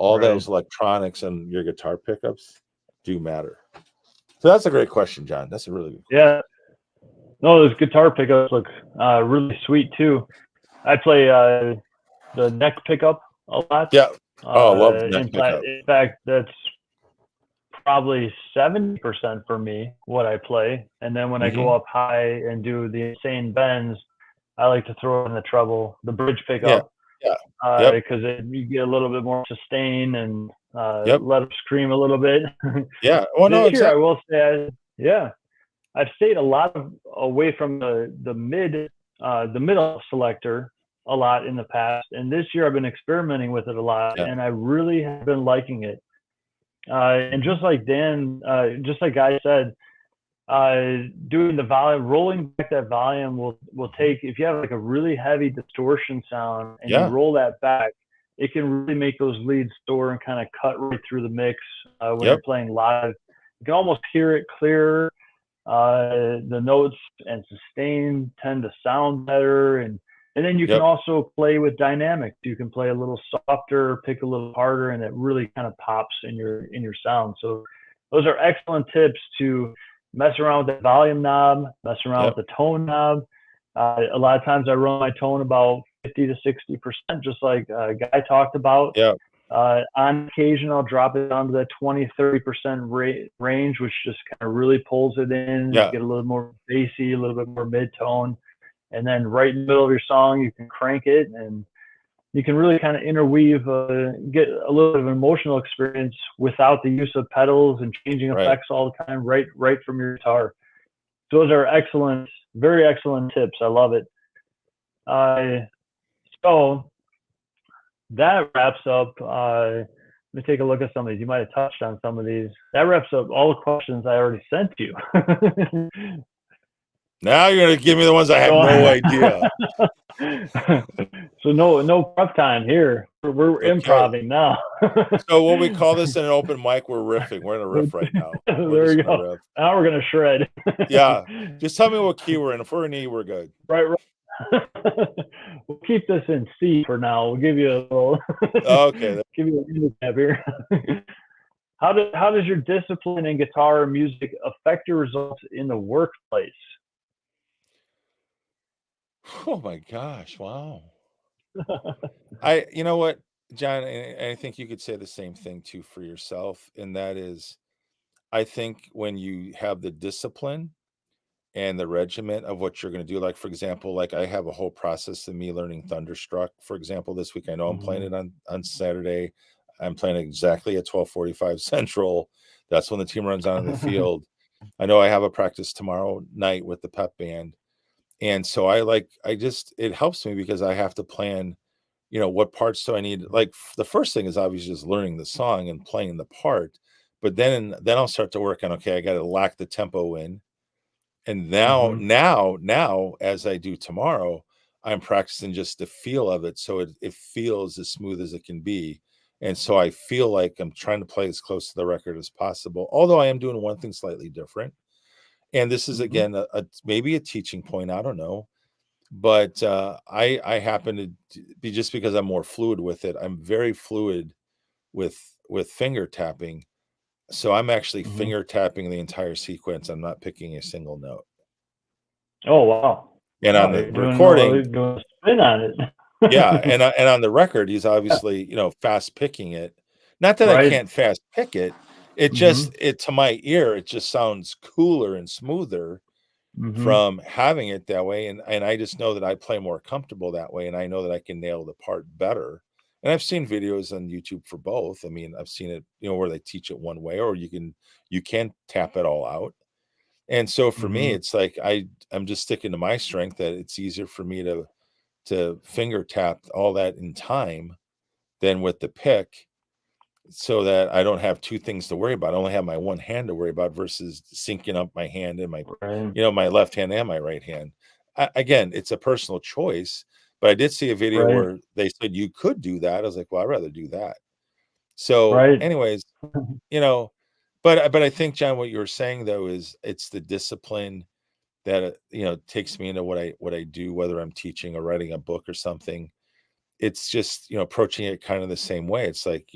all Right. those electronics and your guitar pickups do matter. So that's a great question, John. That's a really good question. Yeah. No, those guitar pickups look really sweet too. I play the neck pickup a lot. Yeah. Oh, I love neck pickup. In fact, that's probably 70% for me what I play. And then when I go up high and do the insane bends, I like to throw in the treble, the bridge Yeah. pickup, Yeah. Yep. because you get a little bit more sustain and Yep. let them scream a little bit. Yeah. Well, no, This year, I exactly. will say, I've stayed a lot away from the middle selector a lot in the past, and this year I've been experimenting with it a lot, Yeah. and I really have been liking it. And just like just like Guy said, doing the volume, rolling back that volume will take, if you have like a really heavy distortion sound and you Yeah. roll that back, it can really make those leads soar and kind of cut right through the mix when Yep. you're playing live. You can almost hear it clearer. The notes and sustain tend to sound better, and then you can Yep. also play with dynamics. You can play a little softer, pick a little harder, and it really kind of pops in your sound. So those are excellent tips to mess around with the volume knob, mess around Yep. with the tone knob. A lot of times I run my tone about 50 to 60%, just like Guy talked about. Yep. On occasion, I'll drop it down to that 20, 30% range, which just kind of really pulls it in. Yeah. Get a little more bassy, a little bit more mid-tone. And then right in the middle of your song, you can crank it, and you can really kind of interweave, get a little bit of an emotional experience without the use of pedals and changing Right. effects all the time, right from your guitar. Those are excellent, very excellent tips. I love it. So that wraps up. Let me take a look at some of these. You might have touched on some of these. That wraps up all the questions I already sent you. Now you're gonna give me the ones I have no idea. So no prep time here. We're Okay. improving now. So what we call this in an open mic, we're riffing. We're in a riff right now. We're There just you gonna go. riff. Now we're gonna shred. Yeah. Just tell me what key we're in. If we're in E, we're good. Right. We'll keep this in C for now. We'll give you a little Okay. give you a handicap here. How does your discipline in guitar music affect your results in the workplace? Oh my gosh! Wow. You know what, John, and I think you could say the same thing too for yourself, and that is, I think when you have the discipline and the regiment of what you're going to do, like for example, like I have a whole process of me learning Thunderstruck. For example, this week I know I'm playing it on Saturday. I'm playing exactly at 12:45 Central. That's when the team runs onto the field. I know I have a practice tomorrow night with the pep band. And so it helps me because I have to plan, what parts do I need? Like the first thing is obviously just learning the song and playing the part. But then I'll start to work on, okay, I got to lock the tempo in. And now, as I do tomorrow, I'm practicing just the feel of it. So it feels as smooth as it can be. And so I feel like I'm trying to play as close to the record as possible, although I am doing one thing slightly different. And this is again maybe a teaching point. I don't know, but I happen to be, just because I'm more fluid with it. I'm very fluid with finger tapping, so I'm actually finger tapping the entire sequence. I'm not picking a single note. Oh wow! And Wow, on the you're recording, doing a spin on it. yeah, and on the record, he's obviously fast picking it. Not that I Right. can't fast pick it. It just to my ear, it just sounds cooler and smoother from having it that way, and I just know that I play more comfortable that way, and I know that I can nail the part better. And I've seen videos on YouTube for both. I mean, I've seen it, where they teach it one way, or you can tap it all out. And so for me, it's like I'm just sticking to my strength, that it's easier for me to finger tap all that in time than with the pick, so that I don't have two things to worry about. I only have my one hand to worry about versus syncing up my hand and Right. my left hand and my right hand. Again, it's a personal choice, but I did see a video Right. where they said you could do that. I was like, well, I'd rather do that. So, Right. anyways, you know, but I think, John, what you were saying though is it's the discipline that takes me into what I do, whether I'm teaching or writing a book or something. it's just, approaching it kind of the same way. It's like,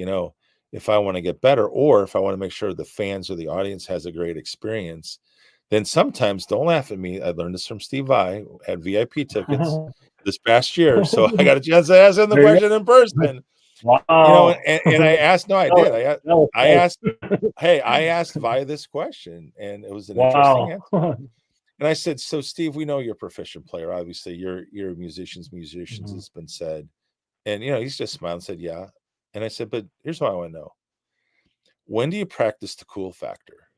if I want to get better, or if I want to make sure the fans or the audience has a great experience, then sometimes, don't laugh at me, I learned this from Steve Vai, had VIP tickets this past year, so I got a chance to ask him the There you question in person. Wow. And I asked, no, I That did. was, that was I close. asked, hey, I asked Vi this question, and it was an interesting Wow. answer. And I said, so Steve, we know you're a proficient player. Obviously, you're a musicians, Mhm. has been said. And he's just smiled and said, yeah. And I said, but here's what I want to know. When do you practice the cool factor?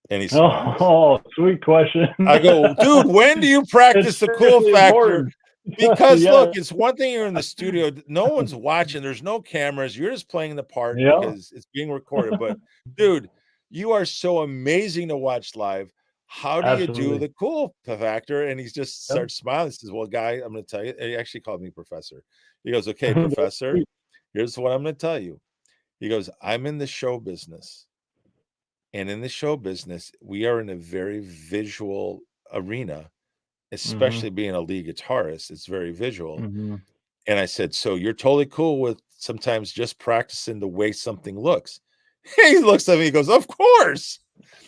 And he smiles. Oh, sweet question. I go, dude, when do you It's practice the cool seriously factor? important. Because Yeah. look, it's one thing you're in the studio, no one's watching, there's no cameras, you're just playing the part Yeah. because it's being recorded. But dude, you are so amazing to watch live. How do you do Absolutely. the cool factor? And he just Yep. starts smiling. He says, well, guy, I'm going to tell you. And he actually called me professor. He goes, okay, professor, here's what I'm going to tell you. He goes, I'm in the show business. And in the show business, we are in a very visual arena, Mhm. especially being a lead guitarist. It's very visual. Mhm. And I said, so you're totally cool with sometimes just practicing the way something looks? He looks at me, he goes, of course.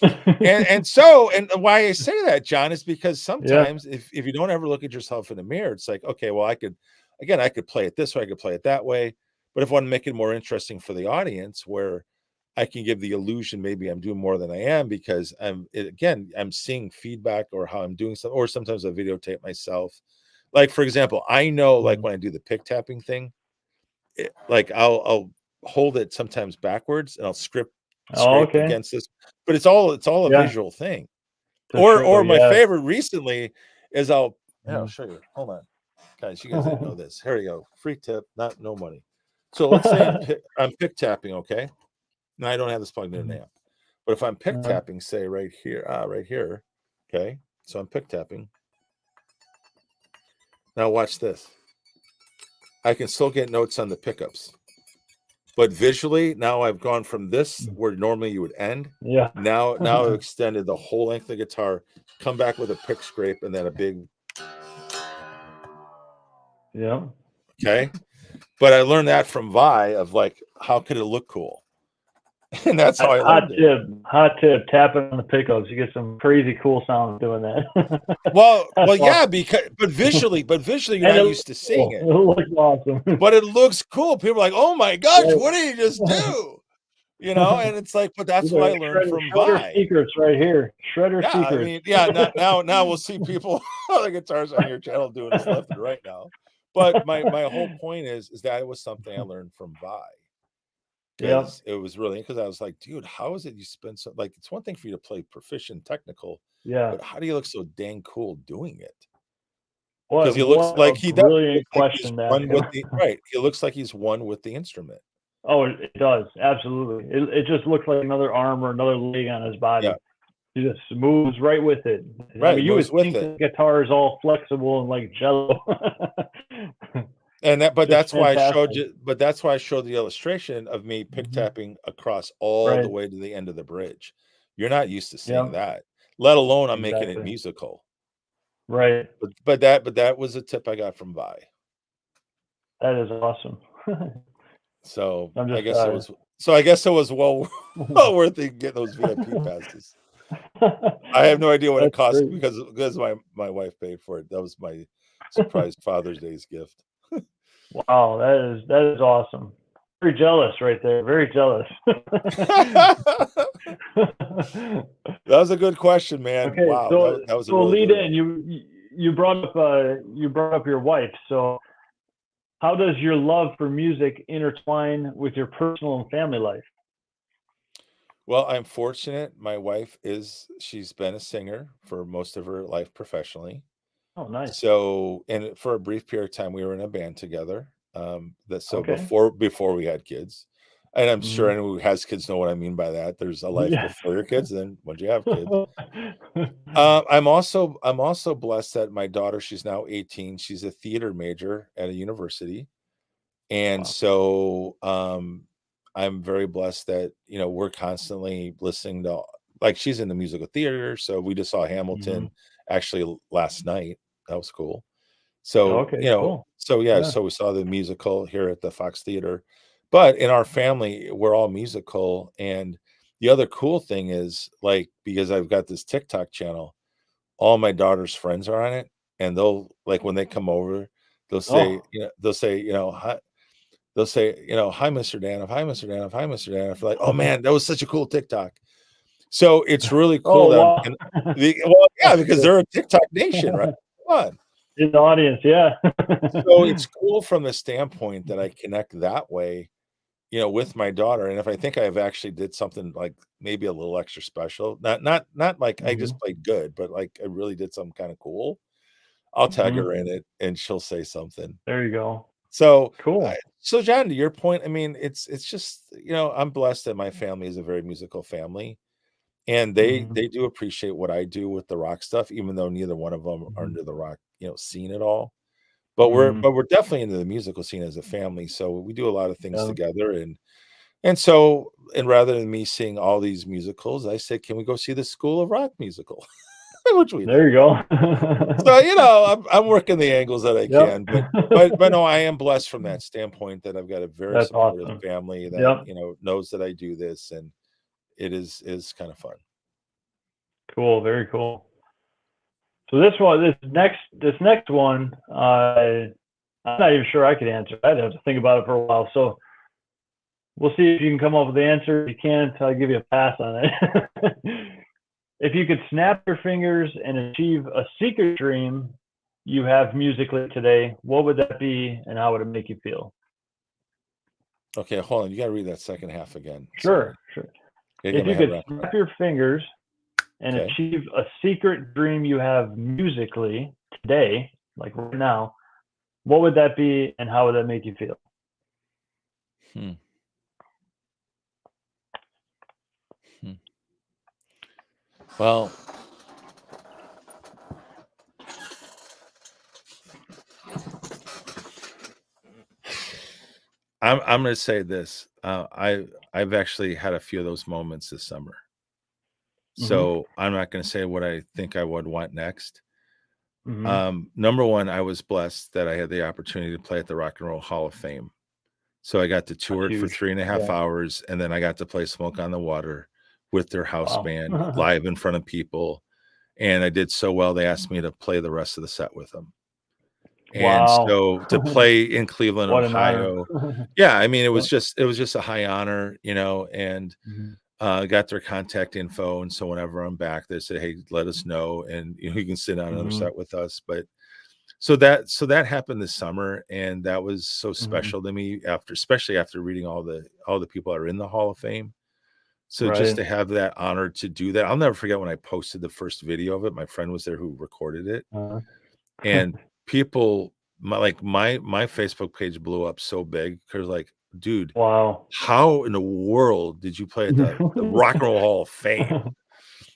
And why I say that, John, is because Yeah. sometimes if you don't ever look at yourself in the mirror, it's like, okay, well, I could play it this way, I could play it that way. But if I want to make it more interesting for the audience, where I can give the illusion maybe I'm doing more than I am, because I'm seeing feedback or how I'm doing something, or sometimes I videotape myself. Like, for example, I know, like, Mhm. when I do the pick tapping thing, like I'll hold it sometimes backwards and I'll Oh, scrape okay. against this, but it's all a Yeah. visual thing. To show, Or my yes. favorite recently is I'll Mhm. show you. Hold on, guys. You guys didn't know this. Here we go. Free tip, no money. So let's say I'm pick tapping. Okay, now I don't have this plugged in an Mhm. amp, but if I'm pick Uh-huh. tapping, say right here, right here. Okay, so I'm pick tapping. Now watch this. I can still get notes on the pickups. But visually, now I've gone from this, Mm. where normally you would end. Yeah. Now I've extended the whole length of the guitar, come back with a pick scrape, and then a big, Yeah. okay. But I learned that from Vi, of like, how could it look cool? And that's how I Hot learned it. tip. Hot tip. Tapping on the pickups. You get some crazy cool sounds doing that. Well, That's yeah, awesome. because but visually you're And not it used looks to seeing cool. it. It looks awesome. But it looks cool. People are like, "Oh my gosh, Right. what did he just do?" And it's like, but that's These what are I learned from shredder Vi. secrets right here. Shredder Yeah, I secrets. mean, yeah, now we'll see people on the guitars on your channel doing this left and right now. But my whole point is that it was something I learned from Vi, Yep. because it was really, because I was like, dude, how is it you spend so, like, it's one thing for you to play proficient technical, Yeah. but how do you look so dang cool doing it? Because he looks What a like he does look brilliant like he's question to ask one him. with the right. He looks like he's one with the instrument. Oh, it does. Absolutely. It just looks like another arm or another leg on his Yeah, body. He just moves right with it. I right. mean, you Moves would with think it. the guitar is all flexible and like jello. And but Just that's why I showed fantastic. you, but that's why I showed the illustration of me pick Mhm. tapping across all the Right. way to the end of the bridge. You're not used to seeing Yeah. that, let alone I'm making it Exactly. musical. Right. But that was a tip I got from Vi. That is awesome. So I'm I just guess it was well, well worth it getting those VIP passes. I have no idea what it That's cost, great. because my wife paid for it. That was my surprise Father's Day's gift. Wow, that is awesome. Very jealous right there. Very jealous. That was a good question, man. Okay, Wow, so that was a so really lead good in. one. You brought up your wife. So how does your love for music intertwine with your personal and family life? Well, I'm fortunate. My wife she's been a singer for most of her life professionally. Oh, nice. So, and for a brief period of time, we were in a band together. That so Okay. before we had kids, and I'm sure Hmm. anyone who has kids know what I mean by that. There's a life Yes. before your kids, and then once you have kids. I'm also blessed that my daughter, she's now 18. She's a theater major at a university. And Wow. so, I'm very blessed that, we're constantly listening to, like, she's in the musical theater, so we just saw Hmm. Hamilton actually last night. That was cool. So, Okay, cool. so yeah, Yeah. so we saw the musical here at the Fox Theater. But in our family, we're all musical. And the other cool thing is, like, because I've got this TikTok channel, all my daughter's friends are on it, and they'll, like, when they come over, they'll say, Oh. hi, they'll say, "Hi, Mr. Danhoff. Hi, Mr. Danhoff. Hi, Mr. Danhoff." Like, "Oh man, that was such a cool TikTok." So it's really cool Oh, that I'm wow. in well, yeah, That's because cool. they're a TikTok nation, right? Come on. In the audience, yeah. So it's cool from the standpoint that I connect that way, with my daughter. And if I think I've actually did something like maybe a little extra special, not like I just Mhm, played good, but like I really did something kind of cool, I'll tag mhm. her in it and she'll say something. There you go. So, Cool. so John, to your point, I mean, it's just, I'm blessed that my family is a very musical family, and Mhm, they do appreciate what I do with the rock stuff, even though neither one of them are mhm, into the rock, scene at all. mhm. But we're definitely into the musical scene as a family, so we do a lot of things Yeah. together, and so, and rather than me seeing all these musicals, I said, "Can we go see the School of Rock musical?" Which we did. There you go. So, I'm working the angles that I Yep. can, but no, I am blessed from that standpoint that I've got a very That's supportive awesome. family that, Yep. knows that I do this, and it is kind of fun. Cool, very cool. So this next one, I'm not even sure I could answer. I'd have to think about it for a while. So we'll see if you can come up with the answer. If you can't, I'll give you a pass on it. If you could snap your fingers and achieve a secret dream you have musically today, what would that be and how would it make you feel? Okay, hold on. You gotta read that second half again. Sorry. Sure, sure. Gotta get If my you head could wrapped around snap it. your fingers and Okay. achieve a secret dream you have musically today, like right now, what would that be and how would that make you feel? Hmm. Hmm. Well, I'm gonna say this. I've actually had a few of those moments this summer. Mhm. So I'm not gonna say what I think I would want next. Mhm. Number one, I was blessed that I had the opportunity to play at the Rock and Roll Hall of Fame. So I got to That's tour it for huge. 3.5 Yeah. hours, and then I got to play Smoke on the Water with their house Wow. band live in front of people. And I did so well, they asked me to play the rest of the set with them. And Wow. so to play in Cleveland, What an honor. Ohio, yeah, I mean, Yep. it was just a high honor, and Mhm. got their contact info. And so whenever I'm back, they say, "Hey, let us know, and you can sit on another Mhm. set with us." But so that happened this summer, and that was so Mhm. special to me after, especially after reading all the people that are in the Hall of Fame. So just Right. to have that honor to do that, I'll never forget when I posted the first video of it. My friend was there who recorded it, Uh-huh. and people, my Facebook page blew up so big because, like, dude, Wow. how in the world did you play at the Rock and Roll Hall of Fame?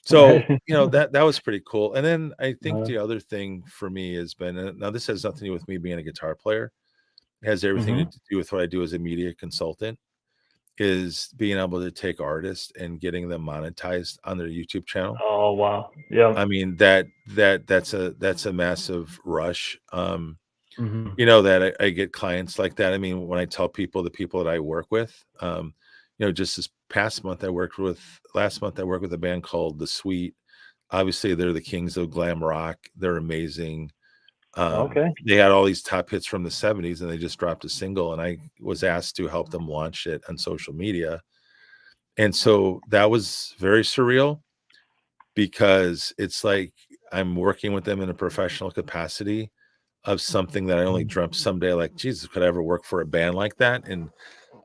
So, Right. that was pretty cool. And then I think Uh-huh. the other thing for me has been, now this has nothing to do with me being a guitar player. It has everything to Mhm. do with what I do as a media consultant, is being able to take artists and getting them monetized on their YouTube channel. Oh, wow. Yep. I mean, that's a massive rush. Mhm. That I get clients like that. I mean, when I tell people, the people that I work with, just this past month last month I worked with a band called The Sweet. Obviously, they're the kings of glam rock. They're amazing. Okay. They had all these top hits from the 70s, and they just dropped a single, and I was asked to help them launch it on social media. And so that was very surreal, because it's like I'm working with them in a professional capacity of something that I only Mhm. dreamt someday, like, Jesus, could I ever work for a band like that? And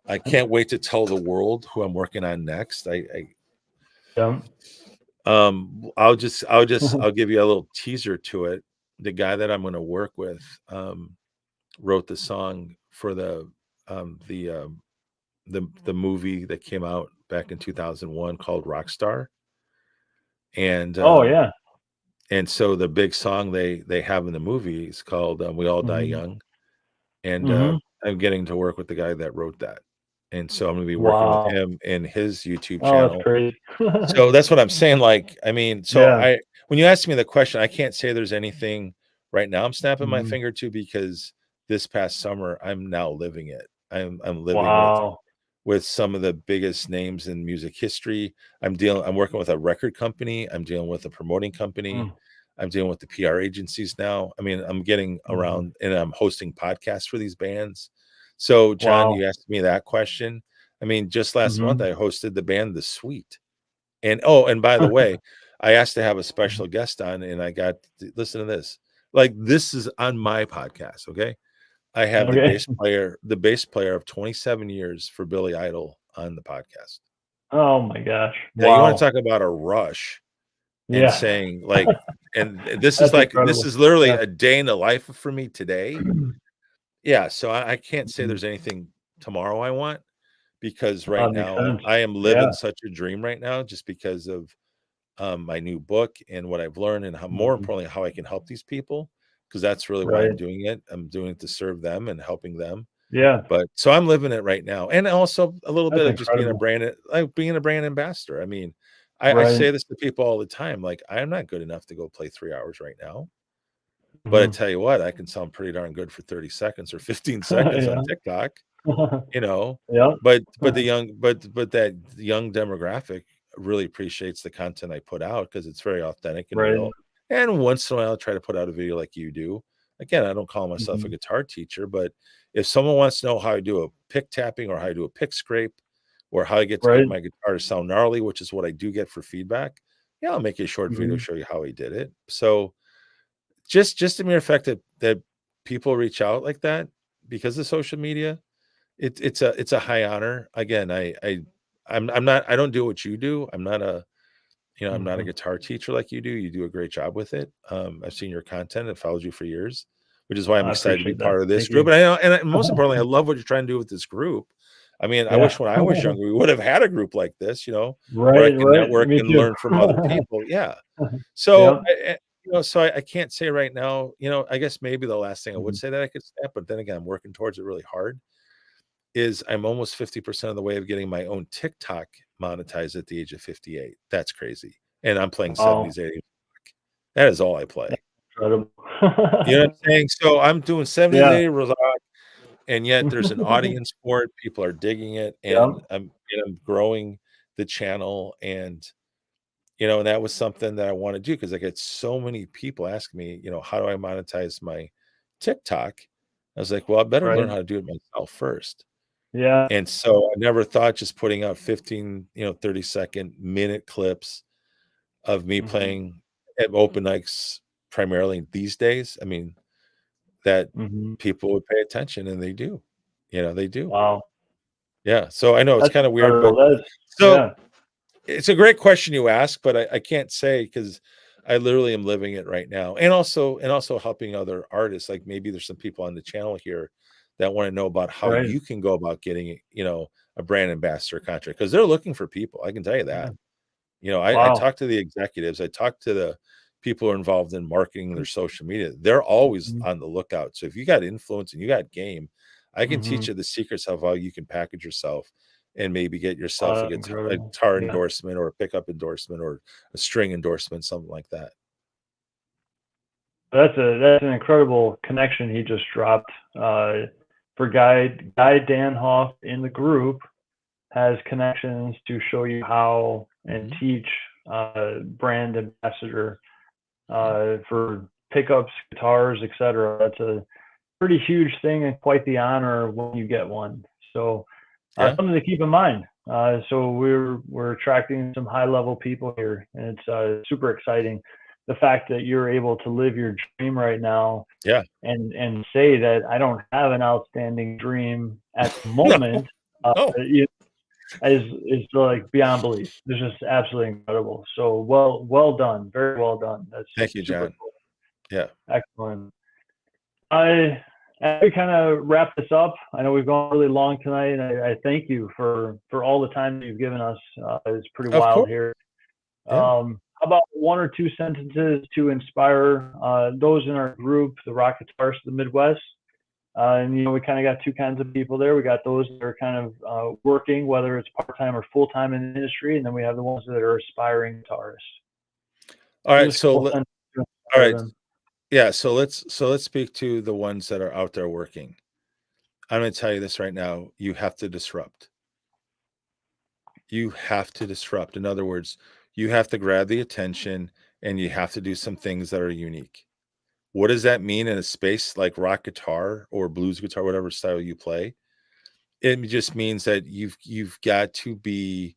I can't wait to tell the world who I'm working on next. Yep. I'll give you a little teaser to it. The guy that I'm going to work with, wrote the song for the movie that came out back in 2001 called Rockstar. And Oh, yeah. so the big song they have in the movie is called, We All Die Mhm. Young. And Mhm. I'm getting to work with the guy that wrote that. And so I'm going to be working with Wow. him in his YouTube Oh, that's channel. crazy. So that's what I'm saying. Like, I mean, Yeah. when you ask me the question, I can't say there's anything Right now, I'm snapping my Mhm. finger too because this past summer, I'm now living it. I'm living Wow. with some of the biggest names in music history. I'm working with a record company, I'm dealing with a promoting company, Mm. I'm dealing with the PR agencies now. I mean, I'm getting Mhm. around and I'm hosting podcasts for these bands. So, John, Wow. you asked me that question. I mean, just last month Mhm. I hosted the band The Sweet. And oh, and by the way, I asked to have a special guest on and I got listen to this. Like this is on my podcast, okay? I have Okay. the bass player of 27 years for Billy Idol on the podcast. Oh my gosh. Now you wanna Wow. talk about a rush and Yeah. saying like and That's this incredible. is literally Yeah. a day in the life for me today. Yeah, so I can't say Mhm. there's anything tomorrow I want because right Makes now sense. I am living Yeah. such a dream right now just because of my new book and what I've learned and how more Mhm. importantly how I can help these people because that's really why I'm Right. doing it. I'm doing it to serve them and helping them. Yeah. But so I'm living it right now, and also a little That's bit of just being a incredible. brand, like being a brand ambassador. I mean, I Right. say this to people all the time, like I am not good enough to go play 3 hours right now. But I Mhm. tell you what, I can sound pretty darn good for 30 seconds or 15 seconds on Yeah. TikTok, you know. Yep. But that young demographic really appreciates the content I put out because it's very authentic and Right. real. And once in a while, I try to put out a video like you do. Again, I don't call myself a Mhm. guitar teacher, but if someone wants to know how I do a pick tapping or how I do a pick scrape or how I get Right. my guitar to sound gnarly, which is what I do get for feedback, yeah, I'll make you a short video, Mhm. show you how I did it. So just the mere fact that people reach out like that because of social media, it's a high honor. Again, I'm not I don't do what you do. I'm not a Mhm. guitar teacher like you do. You do a great job with it. I've seen your content and followed you for years, which is why I'm I excited to be appreciate that. part of this Thank group. you. And most importantly, I love what you're trying to do with this group. I mean, I Yeah. wish when I was younger we would have had a group like this, where I Right, can right. network Me and too. learn from other people. Yeah. So, Yep. so I can't say right now, I guess maybe the last thing I would Mhm. say that I could snap, but then again, I'm working towards it really hard, is I'm almost 50% of the way of getting my own TikTok monetized at the age of 58. That's crazy. And I'm playing Wow. 70s, 80s. That is all I That's play. incredible. You know what I'm saying? So I'm doing 70s, Yeah. 80s rock, and yet there's an audience for it. People are digging it, and Yep. I'm growing the channel and that was something that I want to do because I get so many people ask me, how do I monetize my TikTok? I was like, well, I better learn Right. how to do it myself first. Yeah. And so I never thought just putting out 15, 30-second minute clips of me Mhm. playing at open mics primarily these days. I mean, that Mhm. people would pay attention and they do. They do. Wow. Yeah. So I know it's That's kind of weird, incredible. but That's so yeah. it's a great question you ask, but I can't say because I literally am living it right now. And also helping other artists. Like maybe there's some people on the channel here that want to know about how Right. you can go about getting, a brand ambassador contract because they're looking for people. I can tell you Yeah. that. I Wow. talk to the executives, I talk to the people who are involved in marketing their social media. They're always Mhm. on the lookout. So if you got influence and you got game, I can teach Mhm. you the secrets of how you can package yourself and maybe get yourself Wow, a that's incredible. guitar Yeah. endorsement or a pickup endorsement or a string endorsement, something like that. That's an incredible connection he just dropped. For Guy Danhoff in the group has connections to show you how and Mhm, teach brand ambassador mhm. for pickups, guitars, etc. That's a pretty huge thing and quite the honor when you get one. So Yeah. something to keep in mind. So we're attracting some high level people here, and it's super exciting. The fact that you're able to live your dream right now Yeah. and say that I don't have an outstanding dream at the No. moment No. you is like beyond belief. It's just absolutely incredible. So well done, very well done. That's Thank you, super John. cool, Yeah. excellent. I As we kind of wrap this up, I know we've gone really long tonight, and I thank you for all the time that you've given us. It's pretty Of wild course. here. Yeah. How about one or two sentences to inspire those in our group, the Rock Guitarists of the Midwest? And we kind of got two kinds of people there. We got those that are kind of working, whether it's part time or full time in the industry, and then we have the ones that are aspiring guitarists. All So right. just a couple sentences to All inspire right. them. Yeah, so let's speak to the ones that are out there working. I'm going to tell you this right now. You have to disrupt. You have to disrupt. In other words, you have to grab the attention and you have to do some things that are unique. What does that mean in a space like rock guitar or blues guitar, whatever style you play? It just means that you've got to be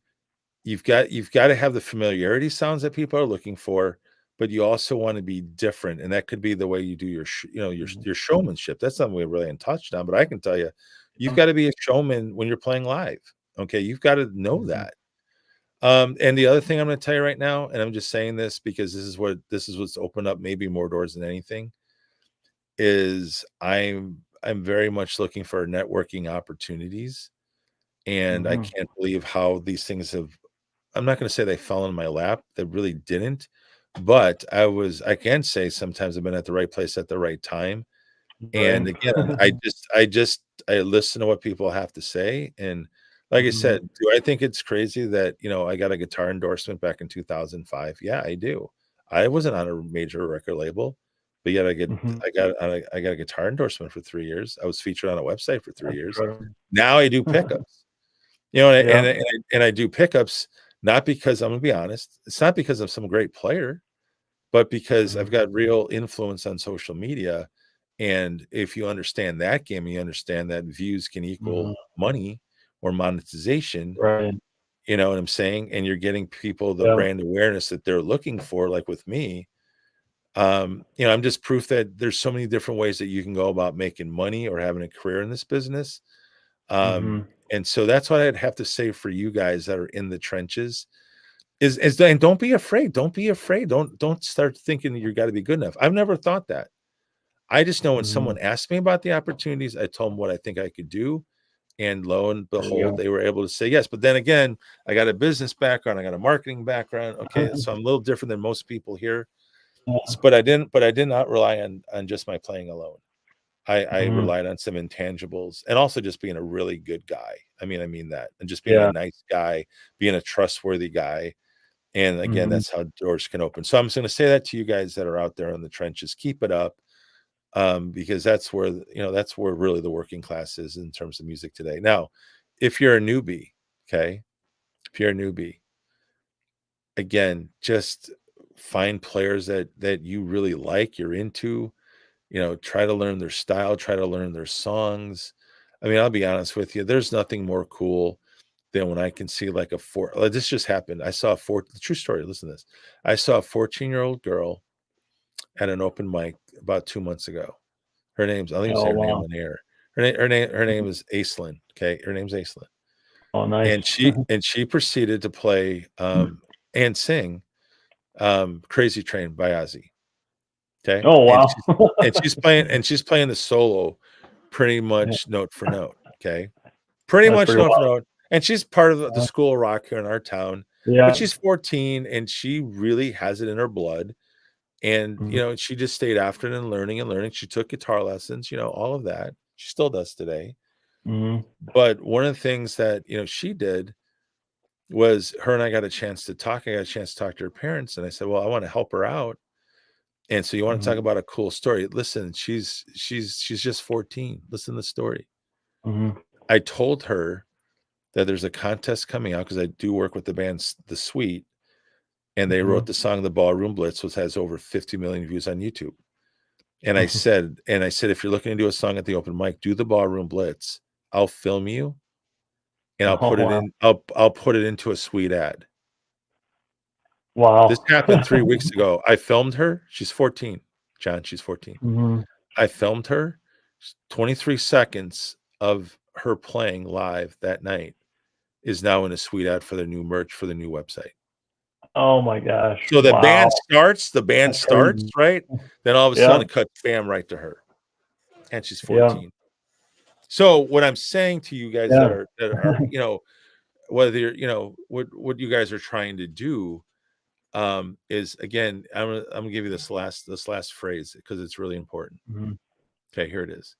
you've got to have the familiarity sounds that people are looking for, but you also want to be different, and that could be the way you do your Mhm. your showmanship. That's something we really haven't touched on, but I can tell you, you've Yeah. got to be a showman when you're playing live. Okay, you've got to know Mhm. that. And the other thing I'm going to tell you right now, and I'm just saying this because this is what's opened up maybe more doors than anything, is I'm very much looking for networking opportunities, and I Mhm. can't believe how these things have. I'm not going to say they fell in my lap. They really didn't, but I can say sometimes I've been at the right place at the right time. Right. And again, I listen to what people have to say. And like I said, Mhm. do I think it's crazy that, I got a guitar endorsement back in 2005? Yeah, I do. I wasn't on a major record label, but yet Mhm. I got a guitar endorsement for 3 years. I was featured on a website for three That's years. incredible. Now I do pickups. And Yeah. I do pickups not because I'm gonna be honest, it's not because I'm some great player, but because I've Mhm. got real influence on social media. And if you understand that game, you understand that views can Mhm. equal money or monetization. Right. You know what I'm saying? And you're getting people the Yeah. brand awareness that they're looking for, like with me. I'm just proof that there's so many different ways that you can go about making money or having a career in this business. Mhm. And so that's what I'd have to say for you guys that are in the trenches is and don't be afraid. Don't be afraid. Don't start thinking that you got to be good enough. I've never thought that. I just know when Mhm. someone asked me about the opportunities, I told them what I think I could do. And lo and There you behold, go. they were able to say yes. But then again, I got a business background, I got a marketing background. Okay. So I'm a little different than most people here. Yeah. But I did not rely on just my playing alone. I Mhm. relied on some intangibles and also just being a really good guy. I mean that, and just being a Yeah. nice guy, being a trustworthy guy. And again, Mhm. that's how doors can open. So I'm just going to say that to you guys that are out there in the trenches, keep it up. Because that's where really the working class is in terms of music today. Now, if you're a newbie, okay, if you're a newbie, again, just find players that you really like, you're into, try to learn their style, try to learn their songs. I'll be honest with you, there's nothing more cool than when I can see like this just happened. I saw the true story. Listen to this. I saw a 14-year-old girl at an open mic about 2 months ago. I'll even say Oh, her name wow. on the air. Her name is Aislinn. Okay. Her name's Aislinn. Oh, nice. And she proceeded to play and sing Crazy Train by Ozzy. Okay. Oh, And wow. she's playing the solo pretty Yeah. much note for note. Okay. Pretty That's much pretty note for wild. note. And she's part of the Uh, school of rock here in our town, but yeah. she's 14 and she really has it in her blood. And, Mhm. she just stayed after it and learning and learning. She took guitar lessons, all of that. She still does today. Mhm. But one of the things that, she did was her and I got a chance to talk. I got a chance to talk to her parents. And I said, well, I want to help her out. And so you want to talk Mhm. about a cool story. Listen, she's just 14. Listen to the story. Mhm. I told her that there's a contest coming out because I do work with the band The Sweet, and they wrote Mhm. the song The Ballroom Blitz, which has over 50 million views on YouTube. And I said, if you're looking to do a song at the open mic, do the Ballroom Blitz. I'll film you and I'll Oh, put it wow. in, I'll put it into a sweet ad. This Wow. happened 3 weeks ago. I filmed her. She's 14. John, she's 14. Mhm. I filmed her 23 seconds of her playing live that night is now in a sweet ad for the new merch for the new website. Oh my gosh. So Wow. the band That's starts, crazy. right? Then all of a sudden Yeah. it cuts bam right to her. And she's Yeah. 14. So what I'm saying to you guys Yeah. that are, whether you're, what you guys are trying to do, is again, I'm gonna give you this last phrase because it's really important. Mhm. Okay, here it is.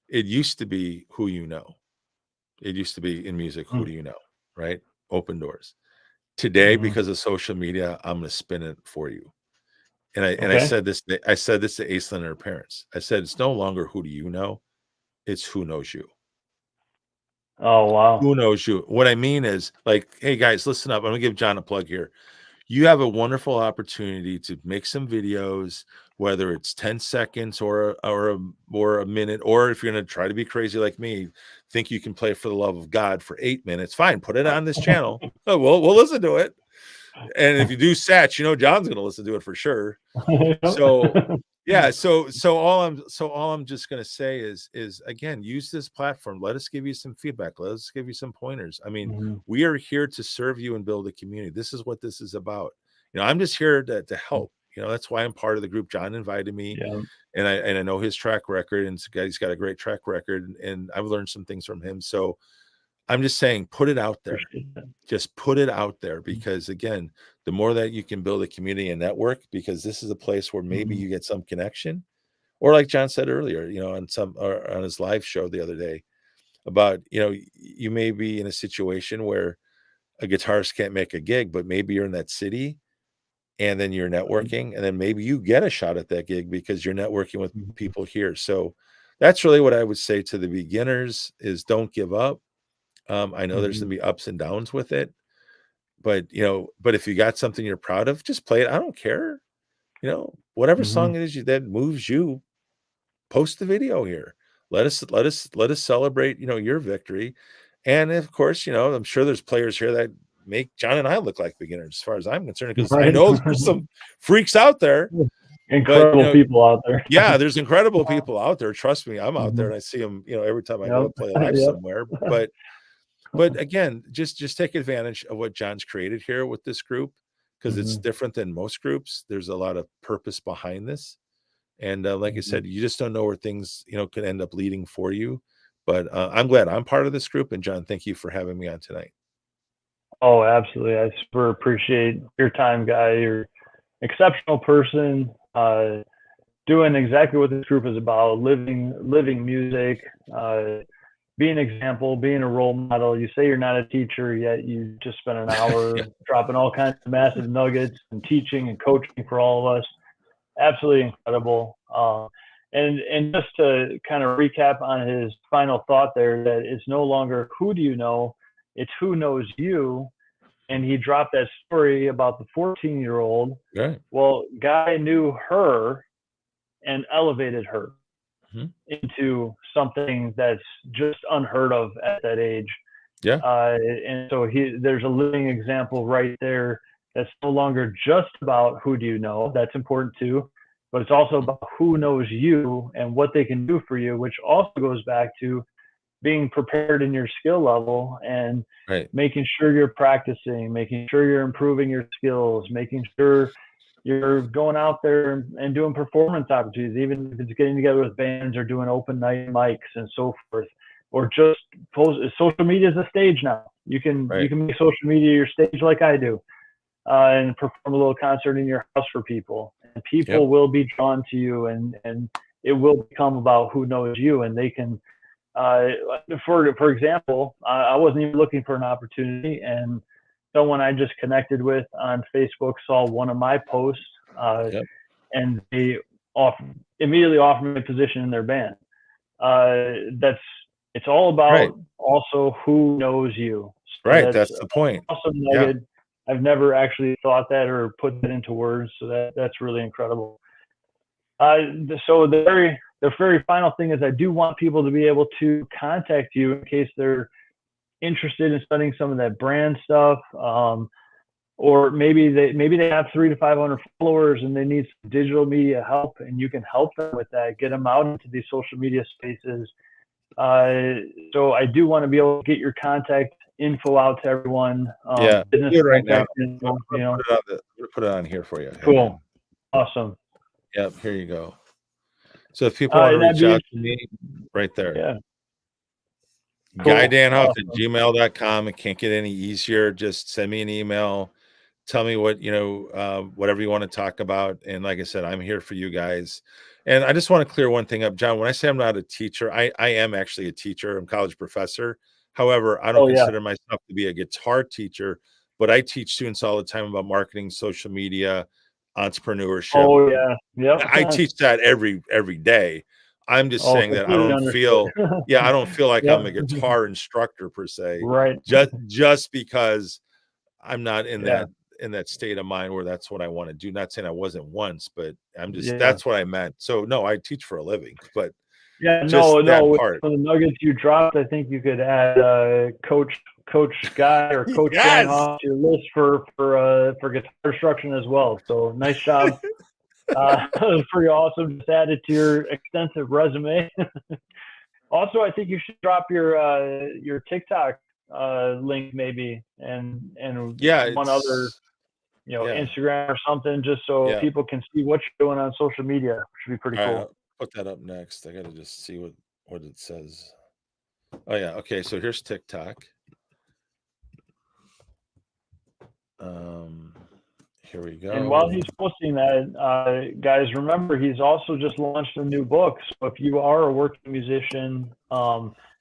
It used to be who you know. It used to be in music, who Mhm. do you know? Right? Open doors. Today, Mhm. because of social media, I'm gonna spin it for you. And I Okay. said this to Aislinn and her parents. I said, it's no longer who do you know, it's who knows you. Oh, wow. Who knows you? What I mean is, like, hey guys, listen up. I'm gonna give John a plug here. You have a wonderful opportunity to make some videos, whether it's 10 seconds or a minute, or if you're going to try to be crazy like me, think you can play For the Love of God for 8 minutes. Fine, put it on this channel. Oh, we'll listen to it. And if you do Satch, John's going to listen to it for sure. So yeah, so all I'm just going to say is again, use this platform. Let us give you some feedback. Let us give you some pointers. I mean, Mhm. we are here to serve you and build a community. This is what this is about. I'm just here to help. That's why I'm part of the group. John invited me, Yeah. and I know his track record, and he's got a great track record, and I've learned some things from him. So I'm just saying, put it out there. Appreciate that. Just put it out there, Mhm. because again, the more that you can build a community and network, because this is a place where maybe Mhm. you get some connection, or like John said earlier, on his live show the other day, about you may be in a situation where a guitarist can't make a gig, but maybe you're in that city, and then you're networking, and then maybe you get a shot at that gig because you're networking with Mhm. people here. So that's really what I would say to the beginners: is don't give up. I know there's Mhm. going to be ups and downs with it, but if you got something you're proud of, just play it. I don't care. Whatever Mhm. song it is that moves you, post the video here. Let us celebrate, your victory. And of course, I'm sure there's players here that make John and I look like beginners as far as I'm concerned, because I Right. know there's some freaks out there, but Incredible people out there. yeah, there's incredible people out there. Trust me, I'm out there Mhm. and I see them, every time I go Yep. to play live Yep. somewhere. But again, just take advantage of what John's created here with this group, because it's Mhm. different than most groups. There's a lot of purpose behind this, and like I Mhm. said, you just don't know where things could end up leading for you. But I'm glad I'm part of this group. And John, thank you for having me on tonight. Oh, absolutely. I super appreciate your time, Guy. You're an exceptional person, doing exactly what this group is about, living music, being an example, being a role model. You say you're not a teacher, yet you just spent an Yeah, hour dropping all kinds of massive nuggets and teaching and coaching for all of us. Absolutely incredible. And just to kind of recap on his final thought there, that it's no longer who do you know, it's who knows you. And he dropped that story about the 14-year-old. right. Well, Guy knew her and elevated her Mhm. into something that's just unheard of at that age. Yeah, And so there's a living example right there that's no longer just about who do you know. That's important too, but it's also mhm, about who knows you and what they can do for you, which also goes back to being prepared in your skill level and right, making sure you're practicing, making sure you're improving your skills, making sure you're going out there and doing performance opportunities, even if it's getting together with bands or doing open night mics and so forth, or just post. Social media is a stage now. You right. can make social media your stage like I do, and perform a little concert in your house for people, and Yep. people will be drawn to you, and it will become about who knows you, and they can. Uh, for example, I wasn't even looking for an opportunity, and someone I just connected with on Facebook saw one of my posts, uh, Yep. and they off, immediately offered me a position in their band. That's It's all Right. about also who knows you. So Right. that's That's the point. awesome Yeah. nugget. I've never actually thought that or put that into words, so that's really incredible. Uh, so the very final thing is I do want people to be able to contact you in case they're interested in studying some of that brand stuff, or maybe they have 300 to 500 followers and they need some digital media help, and you can help them with that, get them out into these social media spaces. So I do want to be able to get your contact info out to everyone, Yeah. I'll business do it right now. contact info. I'm gonna put it on here for you. Hang on. Cool, awesome. Yep. Here you go. So if people want to And that'd reach be out to me, right there. yeah, cool, GuyDanhoff at awesome. gmail.com. It can't get any easier. Just send me an email. Tell me what, whatever you want to talk about. And like I said, I'm here for you guys. And I just want to clear one thing up, John. When I say I'm not a teacher, I am actually a teacher. I'm a college professor. However, I don't Oh yeah. consider myself to be a guitar teacher, but I teach students all the time about marketing, social media, entrepreneurship. Oh yeah. Yep. I teach that every day. I'm just Oh, saying that I completely don't understood. feel, yeah, I don't feel like Yep. I'm a guitar instructor per se, Right. just because I'm not in Yeah. that state of mind where that's what I want to do. Not saying I wasn't once, but I'm just, Yeah. that's what I meant. So no, I teach for a living, but Yeah. just No. that With part. the nuggets you dropped, I think you could add Coach Guy or Coach Yes. Danhoff to your list for guitar instruction as well. So nice job. Pretty awesome. Just add it to your extensive resume. Also, I think you should drop your TikTok link maybe, and Yeah, one other, it's, yeah, Instagram or something, just so yeah. people can see what you're doing on social media, which would be pretty All right, cool. I'll put that up next. I gotta just see what it says. Oh yeah, okay. So here's TikTok. Um, here we And while go. he's posting that, guys, remember he's also just launched a new book. So if you are a working musician,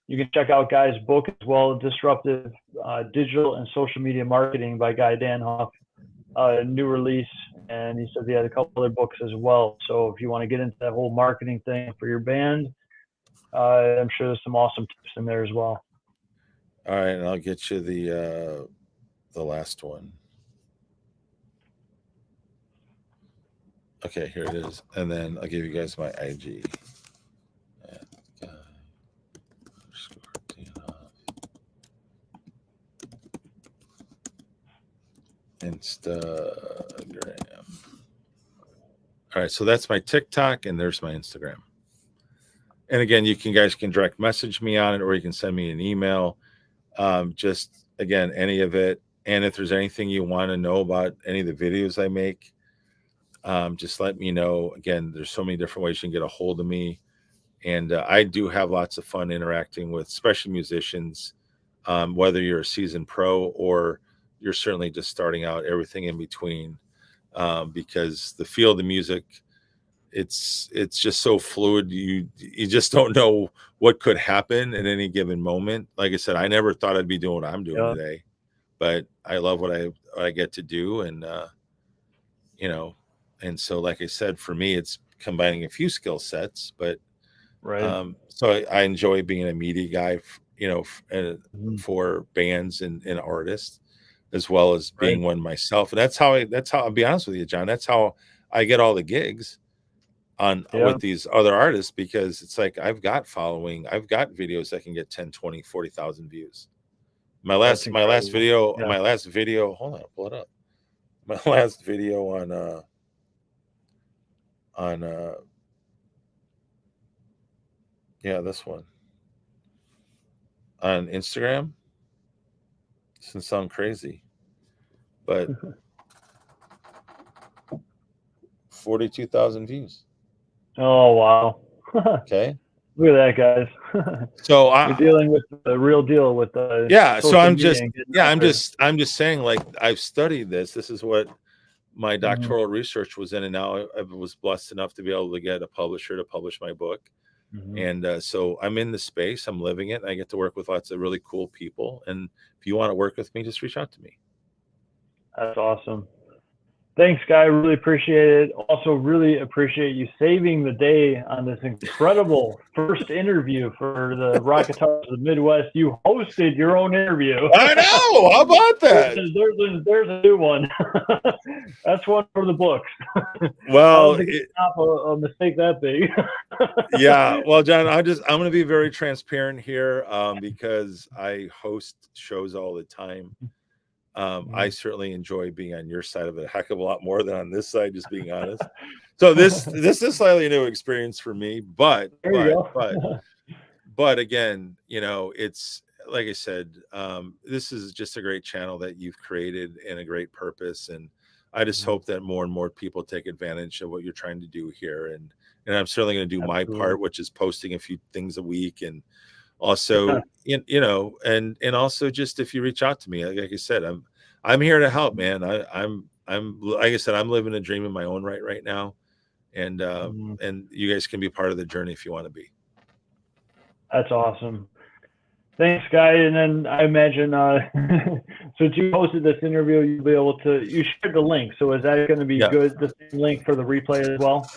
you can check out Guy's book as well, Disruptive Digital and Social Media Marketing by Guy Danhoff. New release, and he said he had a couple other books as well. So if you want to get into that whole marketing thing for your band, I'm sure there's some awesome tips in there as well. All right, and I'll get you the last one. Okay, here it is, and then I'll give you guys my IG. Instagram. All right, so that's my TikTok, and there's my Instagram. And again, guys can direct message me on it, or you can send me an email. Just again, any of it. And if there's anything you want to know about any of the videos I make, just let me know. Again, there's so many different ways you can get a hold of me. And I do have lots of fun interacting with especially musicians, whether you're a seasoned pro or you're certainly just starting out, everything in between, because the field of music, it's just so fluid. You just don't know what could happen at any given moment. Like I said, I never thought I'd be doing what I'm doing Yeah, today, but I love what I get to do, and you know, and so like I said, for me, it's combining a few skill sets, but right. so I enjoy being a media guy, Mhm. for bands and artists, as well as Right. being one myself. And that's how I'll be honest with you, John. That's how I get all the gigs on Yeah, with these other artists, because it's like I've got following, I've got videos that can get 10, 20, 40,000 views. My that's last my last incredible. video, Yeah. my last video, hold on, I'll pull it up. My last video on yeah, this one on Instagram. This doesn't sound crazy, but 42,000 views. Oh wow. Look Okay. at that, guys. So You're dealing with the real deal with yeah, so social media and getting out there. I'm just saying, like, I've studied this. This is what my Mhm. doctoral research was in, and now I was blessed enough to be able to get a publisher to publish my book. Mhm. And so I'm in the space, I'm living it, and I get to work with lots of really cool people. And if you want to work with me, just reach out to me. That's awesome. Thanks, Guy. Really appreciate it. Also, really appreciate you saving the day on this incredible first interview for the Rock Guitars of the Midwest. You hosted your own interview. I know. How about that? There's a new one. That's one for the books. I Well, don't think it's not a mistake that big. yeah. Well, John, I'm going to be very transparent here, because I host shows all the time. I certainly enjoy being on your side of it a heck of a lot more than on this side, just being honest. So this is slightly new experience for me, but There you go. again, it's like I said, this is just a great channel that you've created and a great purpose, and I just hope that more and more people take advantage of what you're trying to do here, and I'm certainly going to do my Absolutely. part, which is posting a few things a week, and also and also just if you reach out to me, like I said, I'm here to help, man. I'm like I said, I'm living a dream in my own right now, and you guys can be part of the journey if you want to be. That's awesome. Thanks, Guy. And then I imagine since you posted this interview, you'll be able to, you shared the link. So is that going to be Yeah. good, the same link for the replay as well?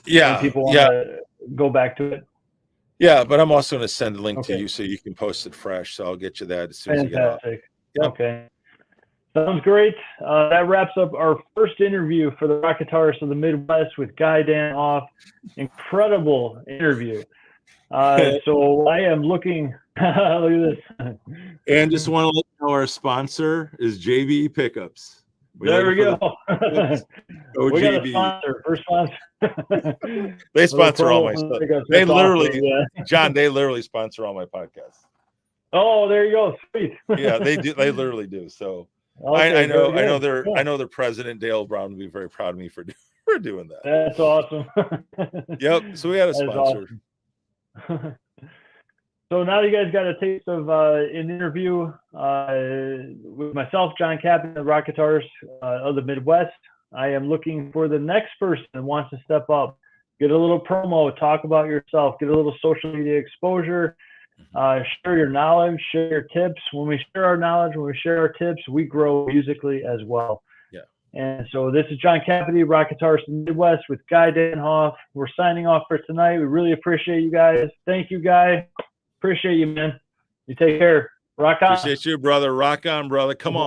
Yeah. When people want to go back to it? Yeah, but I'm also going to send the link to Okay. you so you can post it fresh. So I'll get you that as soon as you get off. Fantastic. Yep. Okay. Sounds great. That wraps up our first interview for the rock guitarist of the Midwest with Guy Danhoff. Incredible interview. So I am looking. Look at this. And just want to let you know our sponsor is JB Pickups. There we go. We got a JB. sponsor. First sponsor. They sponsor all my stuff. They literally, awesome. John, they literally sponsor all my podcasts. Oh, there you go. Sweet. Yeah, they do. They literally do. So Okay, I know their president Dale Brown would be very proud of me for doing that. That's awesome. Yep. So we had a sponsor. Awesome. So now you guys got a taste of an interview with myself, John Kapity, the rock guitarist of the Midwest. I am looking for the next person that wants to step up, get a little promo, talk about yourself, get a little social media exposure, share your knowledge, share your tips. When we share our knowledge, when we share our tips, we grow musically as well. Yeah. And so this is John Kapity, rock guitarist in the Midwest with Guy Danhoff. We're signing off for tonight. We really appreciate you guys. Thank you, Guy. Appreciate you, man. You take care. Rock on. Appreciate you, brother. Rock on, brother. Come on.